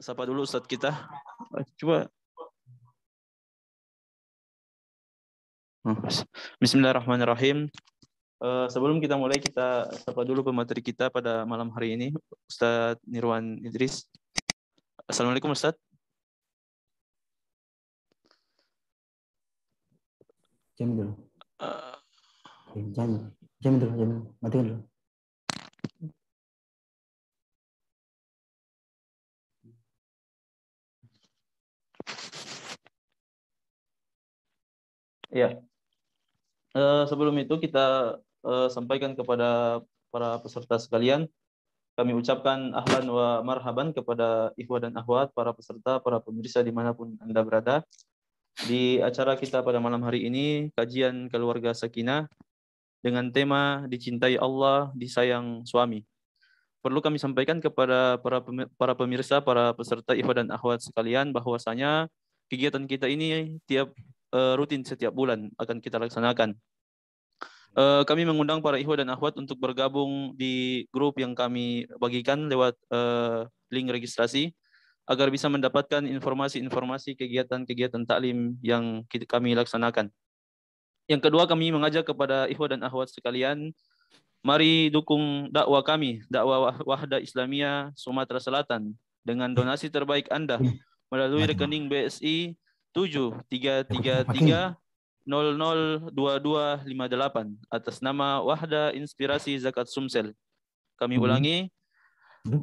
sapa dulu Ustadz kita. Coba. Bismillahirrahmanirrahim. Sebelum kita mulai, kita sapa dulu pemateri kita pada malam hari ini, Ustadz Nirwan Idris. Assalamualaikum Ustadz. Jam dulu. Jam dulu. Matikan dulu. Ya. Sebelum itu kita sampaikan kepada para peserta sekalian, kami ucapkan ahlan wa marhaban kepada ikhwah dan akhwat, para peserta, para pemirsa dimanapun Anda berada. Di acara kita pada malam hari ini, kajian keluarga sakinah dengan tema dicintai Allah, disayang suami. Perlu kami sampaikan kepada para pemirsa, para peserta ikhwah dan akhwat sekalian bahwasanya kegiatan kita ini rutin setiap bulan akan kita laksanakan. Kami mengundang para ikhwah dan akhwat untuk bergabung di grup yang kami bagikan lewat link registrasi agar bisa mendapatkan informasi-informasi kegiatan-kegiatan taklim yang kami laksanakan. Yang kedua, kami mengajak kepada ikhwah dan akhwat sekalian, mari dukung dakwah kami, dakwah Wahda Islamiyah Sumatera Selatan dengan donasi terbaik Anda melalui rekening BSI 7333 002258 atas nama Wahda Inspirasi Zakat Sumsel. Kami ulangi,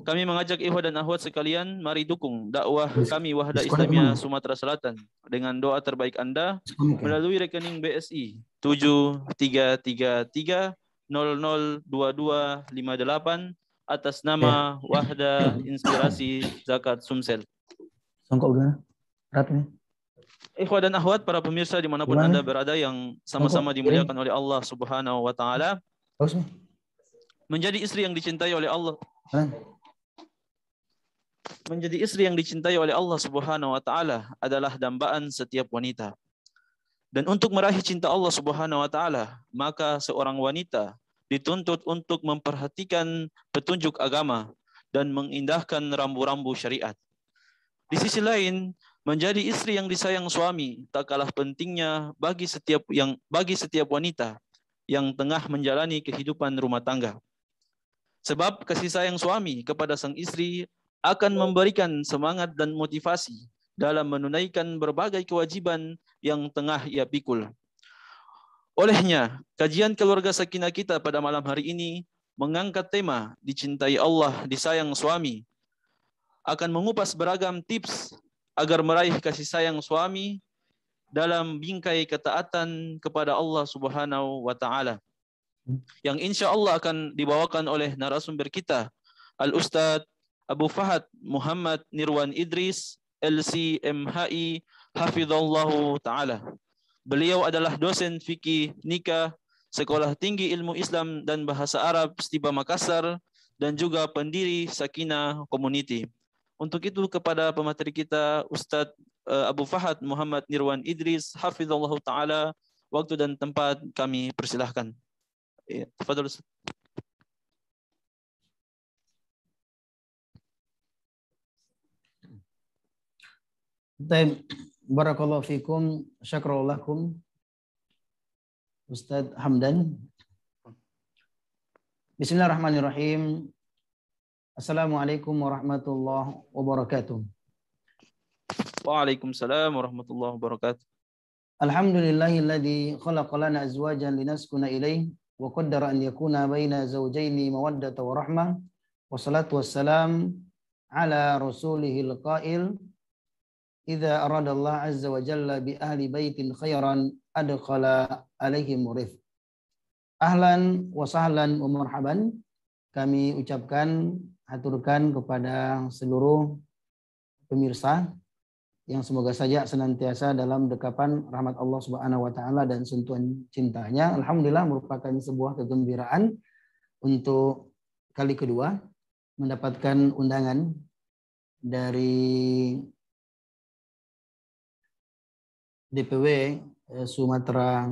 kami mengajak ikhwah dan akhwat sekalian, mari dukung dakwah kami Wahda Islamiyah Sumatera Selatan dengan doa terbaik Anda melalui rekening BSI 7333 002258 atas nama Wahda Inspirasi Zakat Sumsel. Songkok gimana? Rapnya. Ikhwah dan akhwat, para pemirsa dimanapun Anda berada yang sama-sama dimuliakan oleh Allah Subhanahu wa Ta'ala, menjadi istri yang dicintai oleh Allah, menjadi istri yang dicintai oleh Allah Subhanahu wa Ta'ala adalah dambaan setiap wanita. Dan untuk meraih cinta Allah Subhanahu wa Ta'ala, maka seorang wanita dituntut untuk memperhatikan petunjuk agama dan mengindahkan rambu-rambu syariat. Di sisi lain, menjadi istri yang disayang suami tak kalah pentingnya bagi setiap wanita yang tengah menjalani kehidupan rumah tangga. Sebab kasih sayang suami kepada sang istri akan memberikan semangat dan motivasi dalam menunaikan berbagai kewajiban yang tengah ia pikul. Olehnya, kajian keluarga sakinah kita pada malam hari ini mengangkat tema dicintai Allah, disayang suami, akan mengupas beragam tips agar meraih kasih sayang suami dalam bingkai ketaatan kepada Allah Subhanahu wa Ta'ala, yang insya Allah akan dibawakan oleh narasumber kita, Al-Ustadz Abu Fahad Muhammad Nirwan Idris, LC.MHI, Hafizallahu Ta'ala. Beliau adalah dosen fikih nikah Sekolah Tinggi Ilmu Islam dan Bahasa Arab Stiba Makassar dan juga pendiri Sakinah Community. Untuk itu kepada pemateri kita Ustadz Abu Fahad Muhammad Nirwan Idris, Hafizallahu Ta'ala, waktu dan tempat kami persilahkan. Tafadhol Ustadz. Baik, barakallahu fikum, syakrullah lakum Ustadz Hamdan. Bismillahirrahmanirrahim. Assalamualaikum warahmatullahi wabarakatuh. Waalaikumsalam warahmatullahi wabarakatuh. Alhamdulillahilladzi khalaqa lana azwajan linaskuna ilaih wa qaddara an yakuna baina zawjaini mawaddata wa rahmah. Wassalatu wassalam ala rasulihil qail idza arada Allah azza wa jalla bi ahli baitin khairan adkhala alaihim rifq. Ahlan wa sahlan wa marhaban. Kami ucapkan, aturkan kepada seluruh pemirsa yang semoga saja senantiasa dalam dekapan rahmat Allah Subhanahu wa Ta'ala dan sentuhan cintanya. Alhamdulillah, merupakan sebuah kegembiraan untuk kali kedua mendapatkan undangan dari DPW Sumatera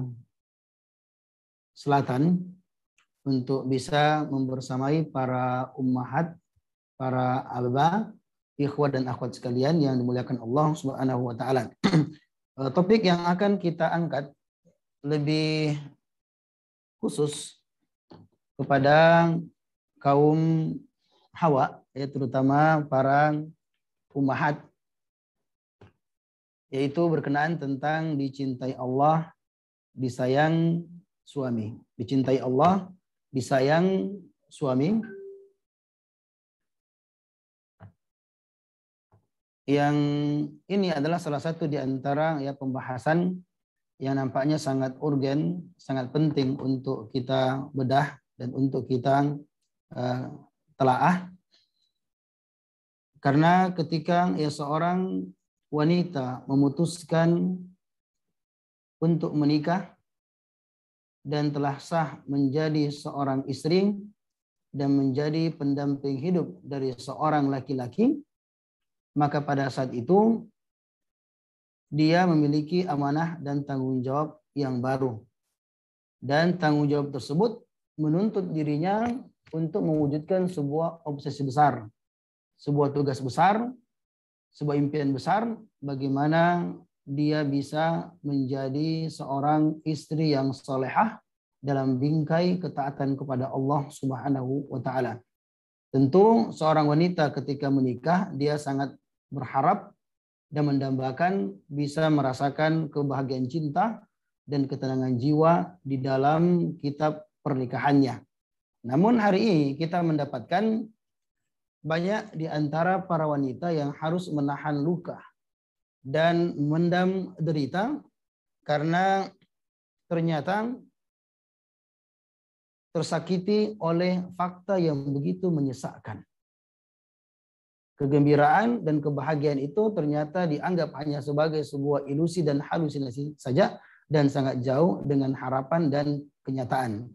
Selatan untuk bisa membersamai para ummahat, para abah, ikhwat dan akhwat sekalian yang dimuliakan Allah Subhanahu wa taala. Topik yang akan kita angkat lebih khusus kepada kaum hawa, ya, terutama para ummahat, yaitu berkenaan tentang dicintai Allah, disayang suami. Dicintai Allah, disayang suami. Yang ini adalah salah satu di antara ya pembahasan yang nampaknya sangat urgen, sangat penting untuk kita bedah dan untuk kita telaah. Karena ketika ya seorang wanita memutuskan untuk menikah dan telah sah menjadi seorang istri dan menjadi pendamping hidup dari seorang laki-laki, maka pada saat itu dia memiliki amanah dan tanggung jawab yang baru. Dan tanggung jawab tersebut menuntut dirinya untuk mewujudkan sebuah obsesi besar, sebuah tugas besar, sebuah impian besar, bagaimana dia bisa menjadi seorang istri yang salehah dalam bingkai ketaatan kepada Allah Subhanahu wa taala. Tentu seorang wanita ketika menikah dia sangat berharap dan mendambakan bisa merasakan kebahagiaan cinta dan ketenangan jiwa di dalam kitab pernikahannya. Namun hari ini kita mendapatkan banyak di antara para wanita yang harus menahan luka dan mendam derita karena ternyata tersakiti oleh fakta yang begitu menyesakkan. Kegembiraan dan kebahagiaan itu ternyata dianggap hanya sebagai sebuah ilusi dan halusinasi saja dan sangat jauh dengan harapan dan kenyataan.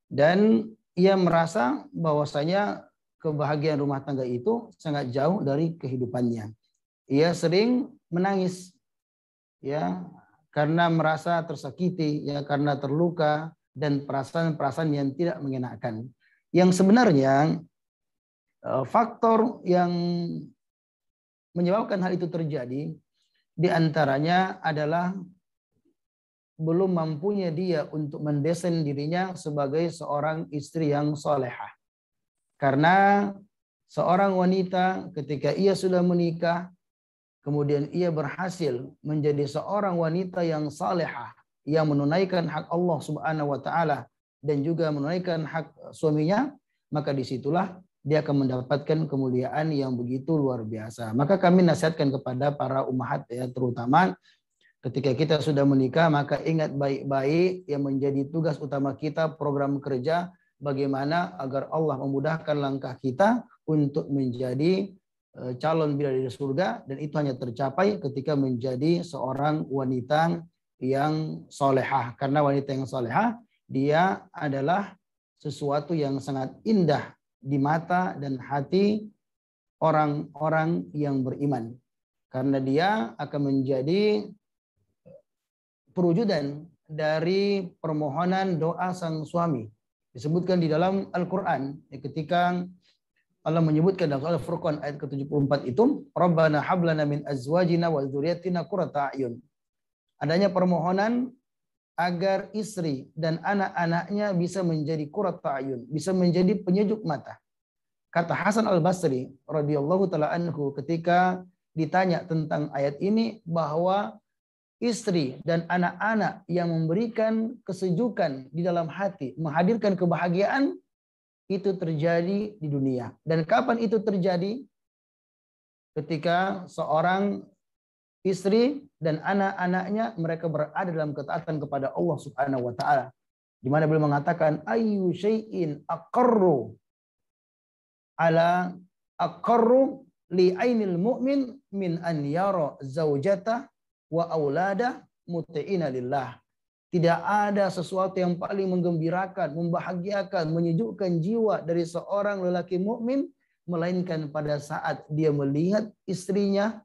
Dan ia merasa bahwasanya kebahagiaan rumah tangga itu sangat jauh dari kehidupannya. Ia sering menangis, ya, karena merasa tersakiti, ya, karena terluka dan perasaan-perasaan yang tidak mengenakan. Yang sebenarnya faktor yang menyebabkan hal itu terjadi diantaranya adalah belum mampunya dia untuk mendesain dirinya sebagai seorang istri yang solehah. Karena seorang wanita ketika ia sudah menikah, kemudian ia berhasil menjadi seorang wanita yang salehah, yang menunaikan hak Allah Subhanahu wa taala dan juga menunaikan hak suaminya, maka disitulah dia akan mendapatkan kemuliaan yang begitu luar biasa. Maka kami nasihatkan kepada para ummahat, ya, terutama ketika kita sudah menikah, maka ingat baik-baik yang menjadi tugas utama kita, program kerja, bagaimana agar Allah memudahkan langkah kita untuk menjadi calon bidadari surga, dan itu hanya tercapai ketika menjadi seorang wanita yang solehah. Karena wanita yang solehah, dia adalah sesuatu yang sangat indah di mata dan hati orang-orang yang beriman. Karena dia akan menjadi perwujudan dari permohonan doa sang suami. Disebutkan di dalam Al-Quran, ketika Allah menyebutkan dalam Al-Furqan ayat ke-74 itu, Rabbana hablana min azwajina wa dzurriyyatina qurrata a'yun. Adanya permohonan agar istri dan anak-anaknya bisa menjadi qurrata a'yun, bisa menjadi penyejuk mata. Kata Hasan Al-Basri radhiyallahu taala anhu ketika ditanya tentang ayat ini, bahwa istri dan anak-anak yang memberikan kesejukan di dalam hati, menghadirkan kebahagiaan, itu terjadi di dunia. Dan kapan itu terjadi? Ketika seorang istri dan anak-anaknya mereka berada dalam ketaatan kepada Allah Subhanahu wa taala. Di mana beliau mengatakan ayyu syai'in aqarru li ainil mu'min min an yara zaujata wa aulada muti'ina lillah. Tidak ada sesuatu yang paling menggembirakan, membahagiakan, menyejukkan jiwa dari seorang lelaki mukmin melainkan pada saat dia melihat istrinya,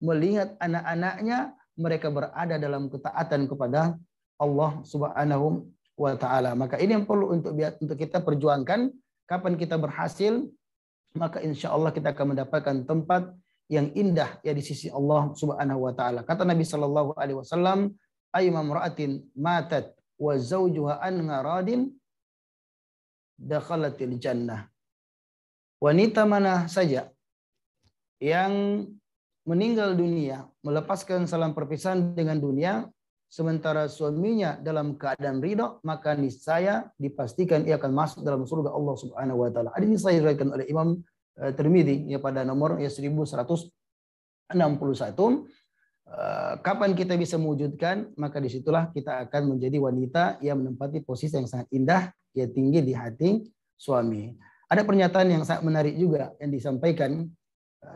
melihat anak-anaknya, mereka berada dalam ketaatan kepada Allah Subhanahu wa taala. Maka ini yang perlu untuk kita perjuangkan. Kapan kita berhasil maka insya Allah kita akan mendapatkan tempat yang indah ya di sisi Allah Subhanahu wa taala. Kata Nabi sallallahu alaihi wasallam, ayyuma imra'atin matat wa zawjuha anha radin dakhalatil jannah. Wanita mana saja yang meninggal dunia, melepaskan salam perpisahan dengan dunia, sementara suaminya dalam keadaan ridho, maka niscaya dipastikan ia akan masuk dalam surga Allah Subhanahu wa taala. Hadis ini saya diriwayatkan oleh Imam Tirmidzi ya pada nomor 1161. Kapan kita bisa mewujudkan, maka disitulah kita akan menjadi wanita yang menempati posisi yang sangat indah, ya tinggi di hati suami. Ada pernyataan yang sangat menarik juga yang disampaikan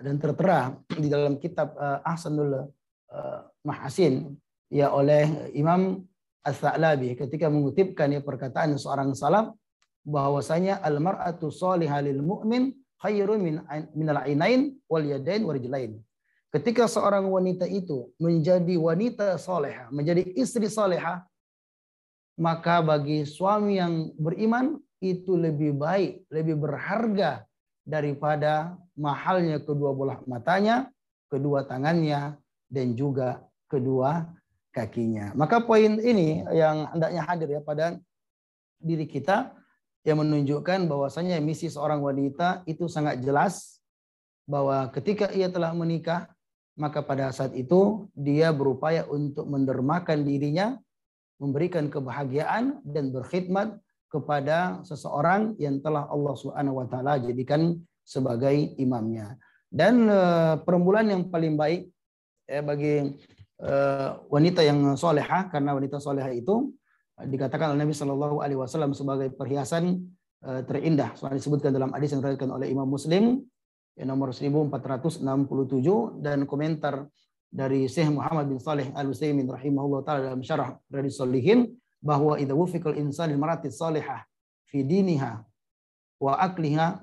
dan tertera di dalam kitab Ahsanul Mahasin ya oleh Imam Ats-Tsalabi ketika mengutipkan ya perkataan seorang salaf bahwasanya al-mar'atu shalihah lil mu'min khairun min al-ainain wal yadain wal rijlain. Ketika seorang wanita itu menjadi wanita salehah, menjadi istri salehah, maka bagi suami yang beriman itu lebih baik, lebih berharga daripada mahalnya kedua belah matanya, kedua tangannya, dan juga kedua kakinya. Maka poin ini yang hendaknya hadir ya pada diri kita yang menunjukkan bahwasanya misi seorang wanita itu sangat jelas bahwa ketika ia telah menikah, maka pada saat itu dia berupaya untuk mendermakan dirinya, memberikan kebahagiaan dan berkhidmat kepada seseorang yang telah Allah Subhanahu wa taala jadikan sebagai imamnya. Dan permulaan yang paling baik bagi wanita yang solehah, karena wanita solehah itu dikatakan oleh Nabi Shallallahu Alaihi Wasallam sebagai perhiasan terindah. Soalnya disebutkan dalam hadis yang diriwayatkan oleh Imam Muslim yang nomor 1467 dan komentar dari Syekh Muhammad bin Saleh Al-Utsaimin rahimahullah taala dalam syarah Riyadhus Shalihin bahwa idza wufiqal insanu mar'ati salihah fi diniha wa akliha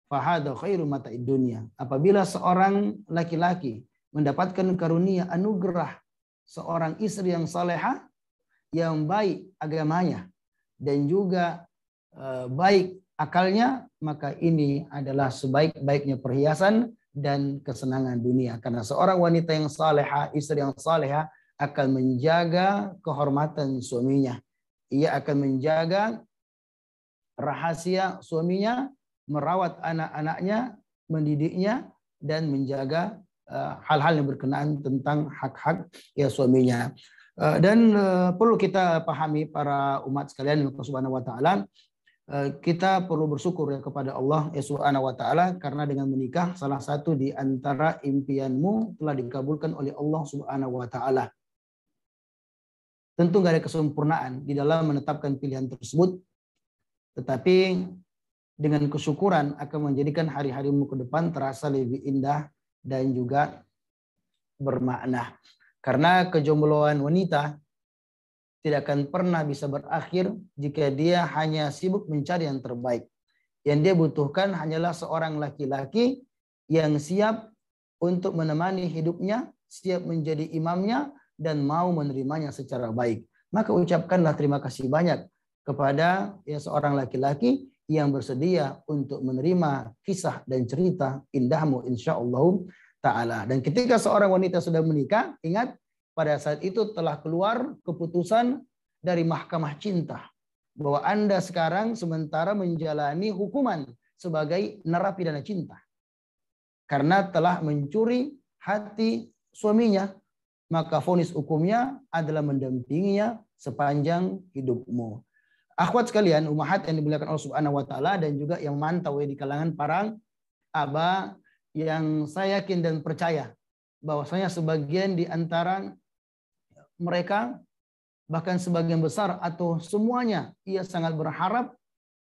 fahada khairu mata'id dunya. Apabila seorang laki-laki mendapatkan karunia anugerah seorang istri yang salehah, yang baik agamanya dan juga baik akalnya, maka ini adalah sebaik-baiknya perhiasan dan kesenangan dunia. Karena seorang wanita yang salehah, istri yang salehah akan menjaga kehormatan suaminya. Ia akan menjaga rahasia suaminya, merawat anak-anaknya, mendidiknya, dan menjaga hal-hal yang berkenaan tentang hak-hak ya suaminya. Dan perlu kita pahami para umat sekalian yang Subhanahu wa taala, kita perlu bersyukur ya kepada Allah ya Subhanahu wa taala karena dengan menikah salah satu di antara impianmu telah dikabulkan oleh Allah Subhanahu wa taala. Tentu nggak ada kesempurnaan di dalam menetapkan pilihan tersebut, tetapi dengan kesyukuran akan menjadikan hari-harimu ke depan terasa lebih indah dan juga bermakna. Karena kejombloan wanita tidak akan pernah bisa berakhir jika dia hanya sibuk mencari yang terbaik. Yang dia butuhkan hanyalah seorang laki-laki yang siap untuk menemani hidupnya, siap menjadi imamnya, dan mau menerimanya secara baik. Maka ucapkanlah terima kasih banyak kepada ya seorang laki-laki yang bersedia untuk menerima kisah dan cerita indahmu insyaallah ta'ala. Dan ketika seorang wanita sudah menikah, ingat pada saat itu telah keluar keputusan dari mahkamah cinta bahwa Anda sekarang sementara menjalani hukuman sebagai narapidana cinta karena telah mencuri hati suaminya, maka vonis hukumnya adalah mendampinginya sepanjang hidupmu. Akhwat sekalian, ummahat yang dimuliakan Allah Subhanahu wa taala dan juga yang mantau di kalangan para aba yang saya yakin dan percaya bahwasanya sebagian di antara mereka bahkan sebagian besar atau semuanya ia sangat berharap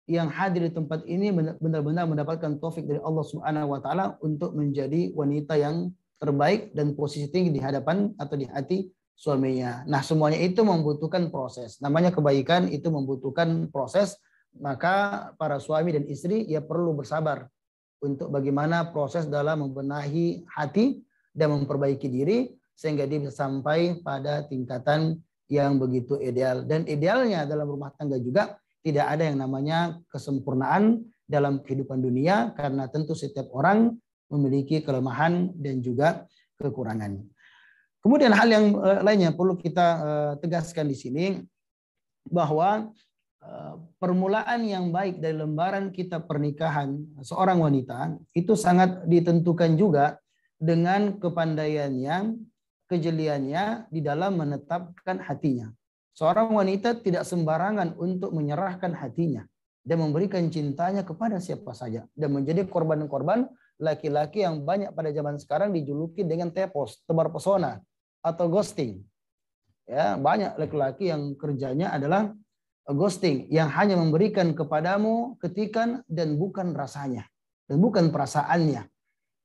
yang hadir di tempat ini benar-benar mendapatkan taufik dari Allah Subhanahu wa taala untuk menjadi wanita yang terbaik dan posisi tinggi di hadapan atau di hati suaminya. Nah, semuanya itu membutuhkan proses. Namanya kebaikan itu membutuhkan proses, maka para suami dan istri ya perlu bersabar untuk bagaimana proses dalam membenahi hati dan memperbaiki diri sehingga dia bisa sampai pada tingkatan yang begitu ideal. Dan idealnya dalam rumah tangga juga tidak ada yang namanya kesempurnaan dalam kehidupan dunia, karena tentu setiap orang memiliki kelemahan dan juga kekurangan. Kemudian hal yang lainnya perlu kita tegaskan di sini, bahwa permulaan yang baik dari lembaran kitab pernikahan seorang wanita itu sangat ditentukan juga dengan kepandaiannya, kejeliannya di dalam menetapkan hatinya. Seorang wanita tidak sembarangan untuk menyerahkan hatinya dan memberikan cintanya kepada siapa saja, dan menjadi korban-korban laki-laki yang banyak pada zaman sekarang dijuluki dengan tepos, tebar pesona atau ghosting. Ya, banyak laki-laki yang kerjanya adalah ghosting, yang hanya memberikan kepadamu ketikan dan bukan rasanya dan bukan perasaannya.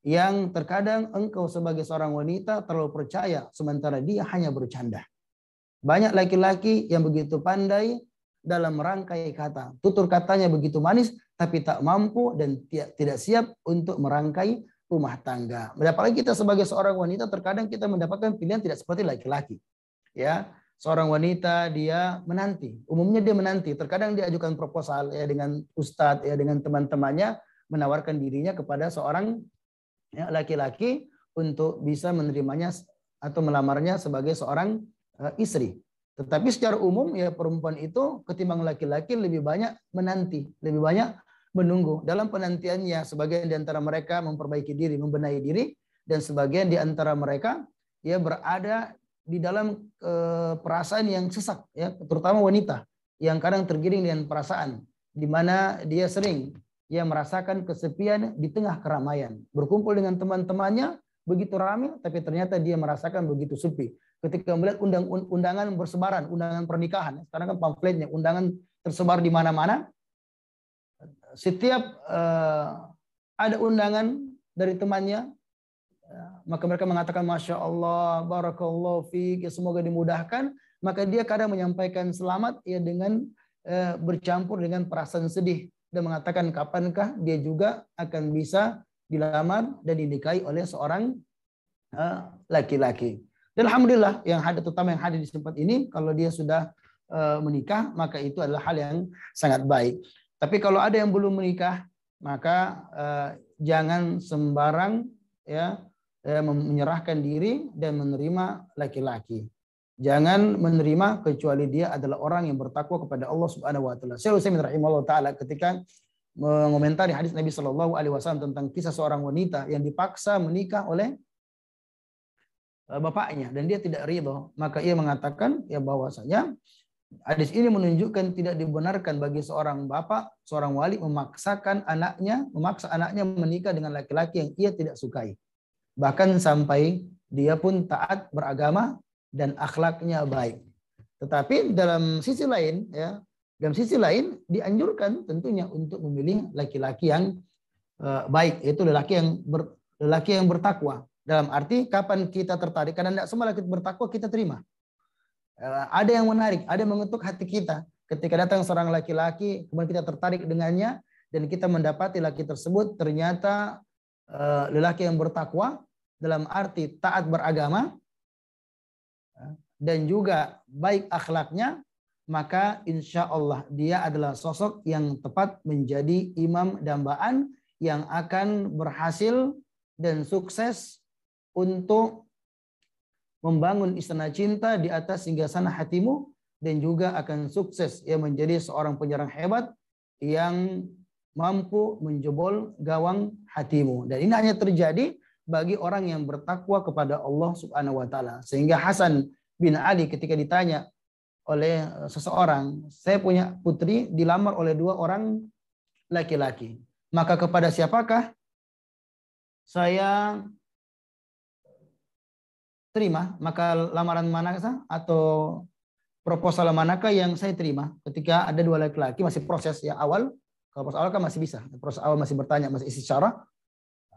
Yang terkadang engkau sebagai seorang wanita terlalu percaya sementara dia hanya bercanda. Banyak laki-laki yang begitu pandai dalam merangkai kata. Tutur katanya begitu manis tapi tak mampu dan tidak siap untuk merangkai rumah tangga. Apalagi kita sebagai seorang wanita terkadang kita mendapatkan pilihan tidak seperti laki-laki. Ya, seorang wanita dia menanti. Umumnya dia menanti. Terkadang dia ajukan proposal ya dengan ustadz ya dengan teman-temannya, menawarkan dirinya kepada seorang laki-laki untuk bisa menerimanya atau melamarnya sebagai seorang istri. Tetapi secara umum ya perempuan itu ketimbang laki-laki lebih banyak menanti, lebih banyak menunggu. Dalam penantiannya sebagian di antara mereka memperbaiki diri, membenahi diri, dan sebagian di antara mereka ya berada di dalam perasaan yang sesak ya, terutama wanita yang kadang tergiring dengan perasaan di mana dia sering ia merasakan kesepian di tengah keramaian. Berkumpul dengan teman-temannya begitu ramai, tapi ternyata dia merasakan begitu sepi. Ketika melihat undangan bersebaran, undangan pernikahan. Sekarang kan pamfletnya, undangan tersebar di mana-mana. Setiap ada undangan dari temannya, maka mereka mengatakan Masya Allah, Barakallahu fiik, ya semoga dimudahkan. Maka dia kadang menyampaikan selamat ya dengan bercampur dengan perasaan sedih. Dan mengatakan kapankah dia juga akan bisa dilamar dan dinikahi oleh seorang laki-laki. Dan alhamdulillah yang hadir, terutama yang hadir di tempat ini, kalau dia sudah menikah maka itu adalah hal yang sangat baik. Tapi kalau ada yang belum menikah maka jangan sembarang ya menyerahkan diri dan menerima laki-laki. Jangan menerima kecuali dia adalah orang yang bertakwa kepada Allah Subhanahu wa taala. Syaikhul Utsaimin rahimahullah taala ketika mengomentari hadis Nabi Shallallahu alaihi wasallam tentang kisah seorang wanita yang dipaksa menikah oleh bapaknya dan dia tidak ridho, maka ia mengatakan ya bahwasanya hadis ini menunjukkan tidak dibenarkan bagi seorang bapak, seorang wali memaksa anaknya menikah dengan laki-laki yang ia tidak sukai. Bahkan sampai dia pun taat beragama dan akhlaknya baik. Tetapi dalam sisi lain dianjurkan tentunya untuk memilih laki-laki yang baik, yaitu lelaki yang bertakwa. Dalam arti kapan kita tertarik, karena tidak semua laki bertakwa kita terima. Ada yang menarik, ada yang mengetuk hati kita. Ketika datang seorang laki-laki, kemudian kita tertarik dengannya dan kita mendapati laki tersebut ternyata lelaki yang bertakwa dalam arti taat beragama dan juga baik akhlaknya, maka insya Allah dia adalah sosok yang tepat menjadi imam dambaan yang akan berhasil dan sukses untuk membangun istana cinta di atas singgasana hatimu, dan juga akan sukses ya menjadi seorang penyerang hebat yang mampu menjebol gawang hatimu. Dan ini hanya terjadi bagi orang yang bertakwa kepada Allah Subhanahu wa taala. Sehingga Hasan bin Ali ketika ditanya oleh seseorang, saya punya putri dilamar oleh 2 orang laki-laki, maka kepada siapakah saya terima? Maka lamaran manakah atau proposal manakah yang saya terima? Ketika ada 2 laki-laki, masih proses yang awal. Kalau proses awal kan masih bisa, proses awal masih bertanya, masih istisyarah.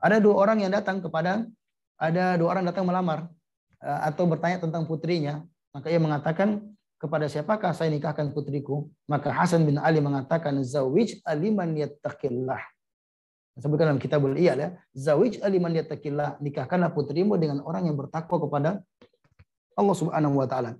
Ada 2 orang yang datang datang melamar atau bertanya tentang putrinya, maka ia mengatakan, kepada siapakah saya nikahkan putriku? Maka Hasan bin Ali mengatakan, zawij aliman yattaqillah. Sebutkan dalam kitabul Iyal ya, zawij aliman yattaqillah, nikahkanlah putrimu dengan orang yang bertakwa kepada Allah Subhanahu wa taala.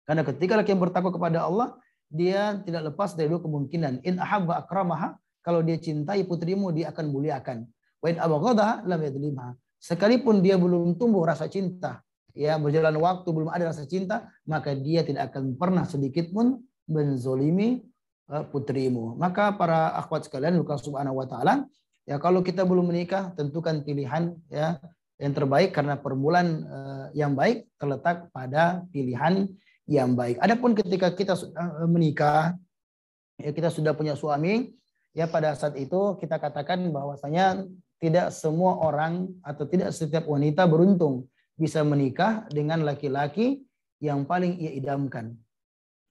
Karena ketika laki yang bertakwa kepada Allah, dia tidak lepas dari 2 kemungkinan. In ahabba akramaha kalau dia cintai putrimu, dia akan muliakan. Wa in abghadha lam yadlimha. Sekalipun dia belum tumbuh rasa cinta, ya berjalan waktu belum ada rasa cinta, maka dia tidak akan pernah sedikit pun menzolimi putrimu. Maka para akhwat sekalian, Allah Subhanahu wa taala, ya kalau kita belum menikah, tentukan pilihan ya yang terbaik, karena permulaan yang baik terletak pada pilihan yang baik. Adapun ketika kita sudah menikah, ya kita sudah punya suami, ya pada saat itu kita katakan bahwasanya tidak semua orang atau tidak setiap wanita beruntung bisa menikah dengan laki-laki yang paling ia idamkan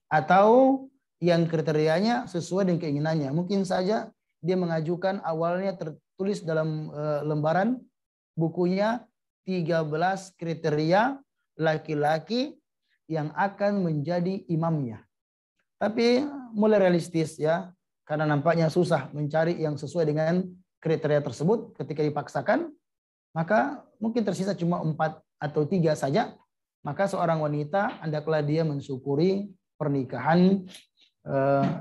atau yang kriterianya sesuai dengan keinginannya. Mungkin saja dia mengajukan, awalnya tertulis dalam lembaran bukunya 13 kriteria laki-laki yang akan menjadi imamnya. Tapi mulai realistis ya, karena nampaknya susah mencari yang sesuai dengan kriteria tersebut. Ketika dipaksakan, maka mungkin tersisa cuma 4 atau 3 saja. Maka seorang wanita hendaklah dia mensyukuri pernikahan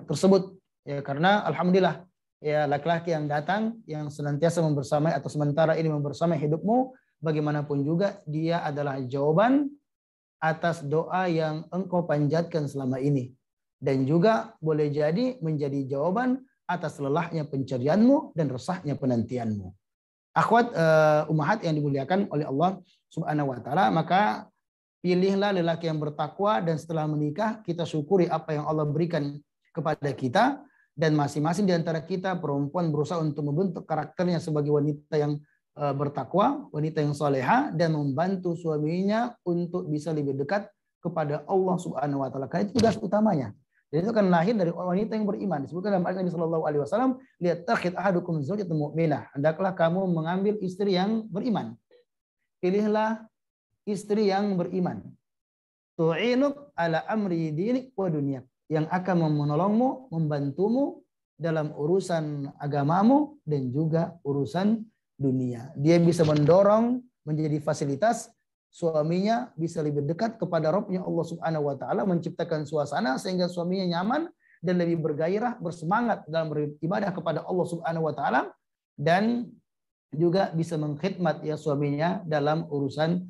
tersebut. Ya, karena alhamdulillah ya laki-laki yang datang yang senantiasa membersamai atau sementara ini membersamai hidupmu, bagaimanapun juga dia adalah jawaban atas doa yang engkau panjatkan selama ini. Dan juga boleh jadi menjadi jawaban atas lelahnya pencarianmu dan resahnya penantianmu. Akhwat ummahat yang dimuliakan oleh Allah Subhanahu wa taala, maka pilihlah lelaki yang bertakwa, dan setelah menikah kita syukuri apa yang Allah berikan kepada kita, dan masing-masing di antara kita perempuan berusaha untuk membentuk karakternya sebagai wanita yang bertakwa, wanita yang soleha, dan membantu suaminya untuk bisa lebih dekat kepada Allah Subhanahu wa taala. Karena itu tugas utamanya. Dan itu akan lahir dari wanita yang beriman. Disebutkan dalam hadis Nabi Shallallahu Alaihi Wasallam, liyattakhid ahadukum zawjatan mu'minah. Hendaklah kamu mengambil istri yang beriman. Pilihlah istri yang beriman. Tu'inuk ala amri dinik wa dunyak. Yang akan menolongmu, membantumu dalam urusan agamamu dan juga urusan dunia. Dia bisa mendorong menjadi fasilitas suaminya bisa lebih dekat kepada Rabb-nya Allah Subhanahu wa taala, menciptakan suasana sehingga suaminya nyaman dan lebih bergairah, bersemangat dalam beribadah kepada Allah Subhanahu wa taala, dan juga bisa mengkhidmat ya suaminya dalam urusan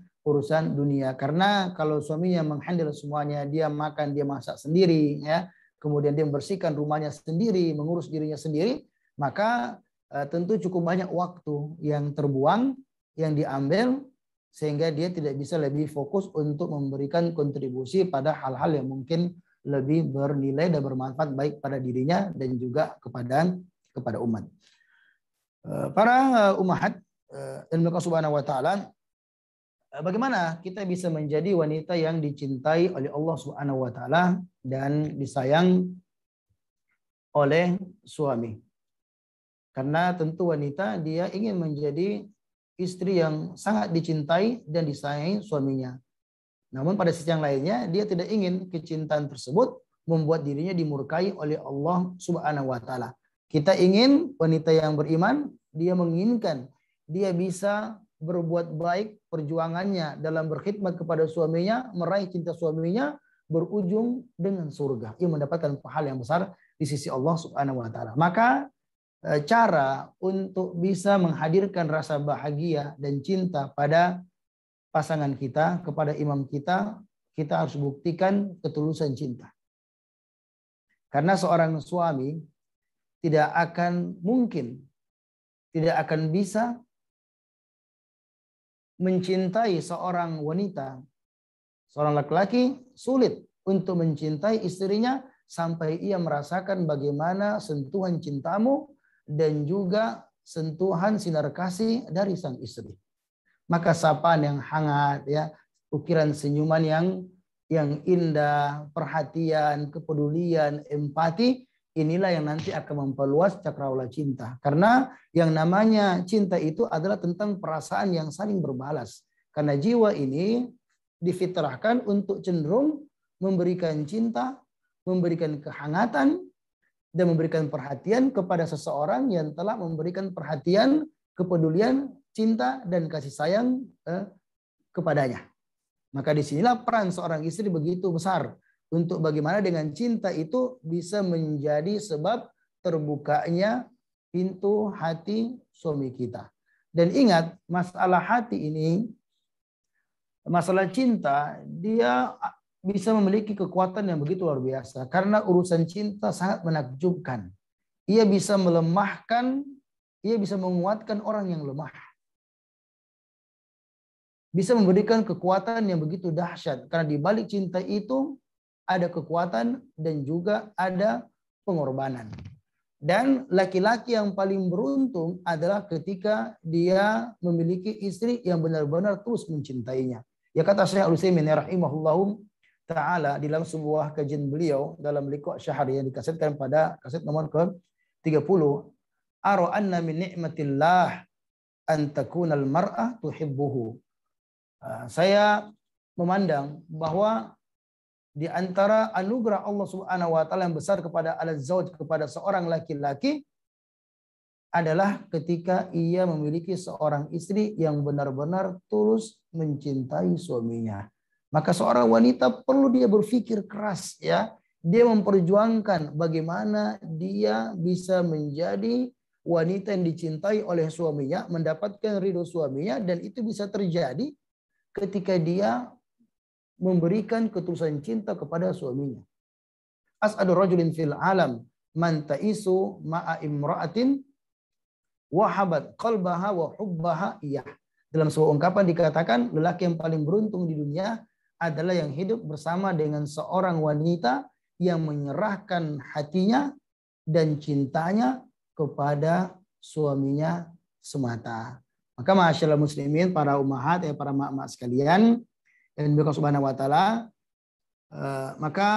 dunia. Karena kalau suaminya menghandle semuanya, dia makan, dia masak sendiri ya, kemudian dia membersihkan rumahnya sendiri, mengurus dirinya sendiri, maka tentu cukup banyak waktu yang terbuang, yang diambil, sehingga dia tidak bisa lebih fokus untuk memberikan kontribusi pada hal-hal yang mungkin lebih bernilai dan bermanfaat baik pada dirinya dan juga kepada umat. Para ummahat dan Allah Subhanahu wa taala, bagaimana kita bisa menjadi wanita yang dicintai oleh Allah Subhanahu wa taala dan disayang oleh suami? Karena tentu wanita dia ingin menjadi istri yang sangat dicintai dan disayangi suaminya. Namun pada sisi yang lainnya, dia tidak ingin kecintaan tersebut membuat dirinya dimurkai oleh Allah Subhanahu wa taala. Kita ingin wanita yang beriman, dia menginginkan dia bisa berbuat baik, perjuangannya dalam berkhidmat kepada suaminya, meraih cinta suaminya berujung dengan surga. Ia mendapatkan pahala yang besar di sisi Allah Subhanahu wa taala. Maka cara untuk bisa menghadirkan rasa bahagia dan cinta pada pasangan kita, kepada imam kita, kita harus buktikan ketulusan cinta. Karena seorang suami tidak akan mungkin, tidak akan bisa mencintai seorang wanita, seorang laki-laki sulit untuk mencintai istrinya sampai ia merasakan bagaimana sentuhan cintamu dan juga sentuhan sinar kasih dari sang istri. Maka sapaan yang hangat, ya, ukiran senyuman yang indah, perhatian, kepedulian, empati, inilah yang nanti akan memperluas cakrawala cinta. Karena yang namanya cinta itu adalah tentang perasaan yang saling berbalas. Karena jiwa ini difitrahkan untuk cenderung memberikan cinta, memberikan kehangatan, dan memberikan perhatian kepada seseorang yang telah memberikan perhatian, kepedulian, cinta, dan kasih sayang kepadanya. Maka disinilah peran seorang istri begitu besar untuk bagaimana dengan cinta itu bisa menjadi sebab terbukanya pintu hati suami kita. Dan ingat, masalah hati ini, masalah cinta, dia bisa memiliki kekuatan yang begitu luar biasa. Karena urusan cinta sangat menakjubkan. Ia bisa melemahkan, ia bisa menguatkan orang yang lemah. Bisa memberikan kekuatan yang begitu dahsyat. Karena di balik cinta itu ada kekuatan dan juga ada pengorbanan. Dan laki-laki yang paling beruntung adalah ketika dia memiliki istri yang benar-benar terus mencintainya. Ya kata Syekh Al-Utsaimin rahimahullahu ta'ala dalam sebuah kajian beliau dalam Liqa' Syahri yang dikasetkan pada kaset nomor ke-30. Ara anna min ni'matillah an takuna al-mar'ah tuhibbuhu. Saya memandang bahwa di antara anugerah Allah Subhanahu wa taala yang besar kepada al-zauj, kepada seorang laki-laki, adalah ketika ia memiliki seorang istri yang benar-benar tulus mencintai suaminya. Maka seorang wanita perlu dia berpikir keras, ya. Dia memperjuangkan bagaimana dia bisa menjadi wanita yang dicintai oleh suaminya, mendapatkan ridho suaminya, dan itu bisa terjadi ketika dia memberikan ketulusan cinta kepada suaminya. As'adu rajulin fil alam man ta'isu ma'a imra'atin wahabat qalbaha wa hubbaha iyah. Dalam sebuah ungkapan dikatakan, lelaki yang paling beruntung di dunia adalah yang hidup bersama dengan seorang wanita yang menyerahkan hatinya dan cintanya kepada suaminya semata. Maka ma'asyiral muslimin, para ummahat, ya para mak-mak sekalian, dan Allah Subhanahu wa taala, maka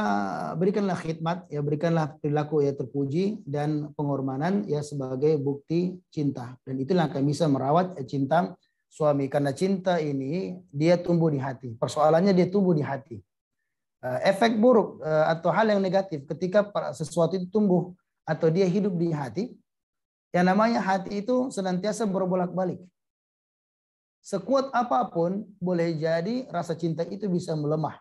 berikanlah khidmat, ya, berikanlah perilaku ya terpuji dan pengorbanan ya sebagai bukti cinta. Dan itulah akan bisa merawat cinta suami, karena cinta ini dia tumbuh di hati. Persoalannya dia tumbuh di hati. Efek buruk atau hal yang negatif ketika sesuatu itu tumbuh atau dia hidup di hati, yang namanya hati itu senantiasa berbolak-balik. Sekuat apapun boleh jadi rasa cinta itu bisa melemah.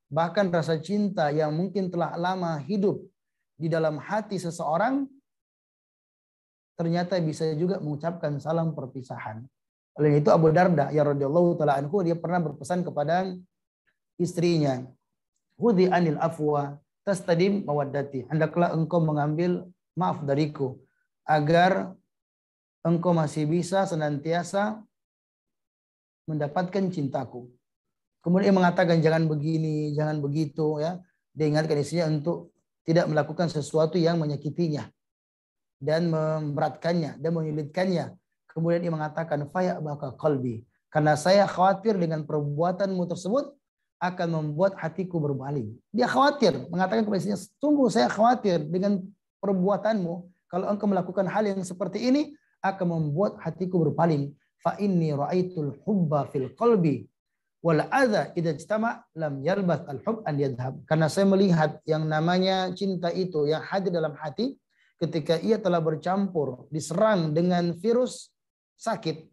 Bahkan rasa cinta yang mungkin telah lama hidup di dalam hati seseorang ternyata bisa juga mengucapkan salam perpisahan. Oleh itu Abu Darda ya radhiyallahu taala anhu, dia pernah berpesan kepada istrinya, "Hudhi anil afwa tastadim mawaddati." Hendaklah engkau mengambil maaf dariku agar engkau masih bisa senantiasa mendapatkan cintaku. Kemudian dia mengatakan jangan begini, jangan begitu, ya. Dia ingatkan istrinya untuk tidak melakukan sesuatu yang menyakitinya dan memberatkannya dan menyulitkannya. Kemudian dia mengatakan faya baka qalbi, karena saya khawatir dengan perbuatanmu tersebut akan membuat hatiku berpaling. Dia khawatir, mengatakan kepada istrinya, tunggu, saya khawatir dengan perbuatanmu. Kalau engkau melakukan hal yang seperti ini akan membuat hatiku berpaling. Fa inni ra'aitul hubba fil qalbi wal adza idza ijtama lam yalbath al hub an yadhhab. Karena saya melihat yang namanya cinta itu yang hadir dalam hati ketika ia telah bercampur, diserang dengan virus sakit.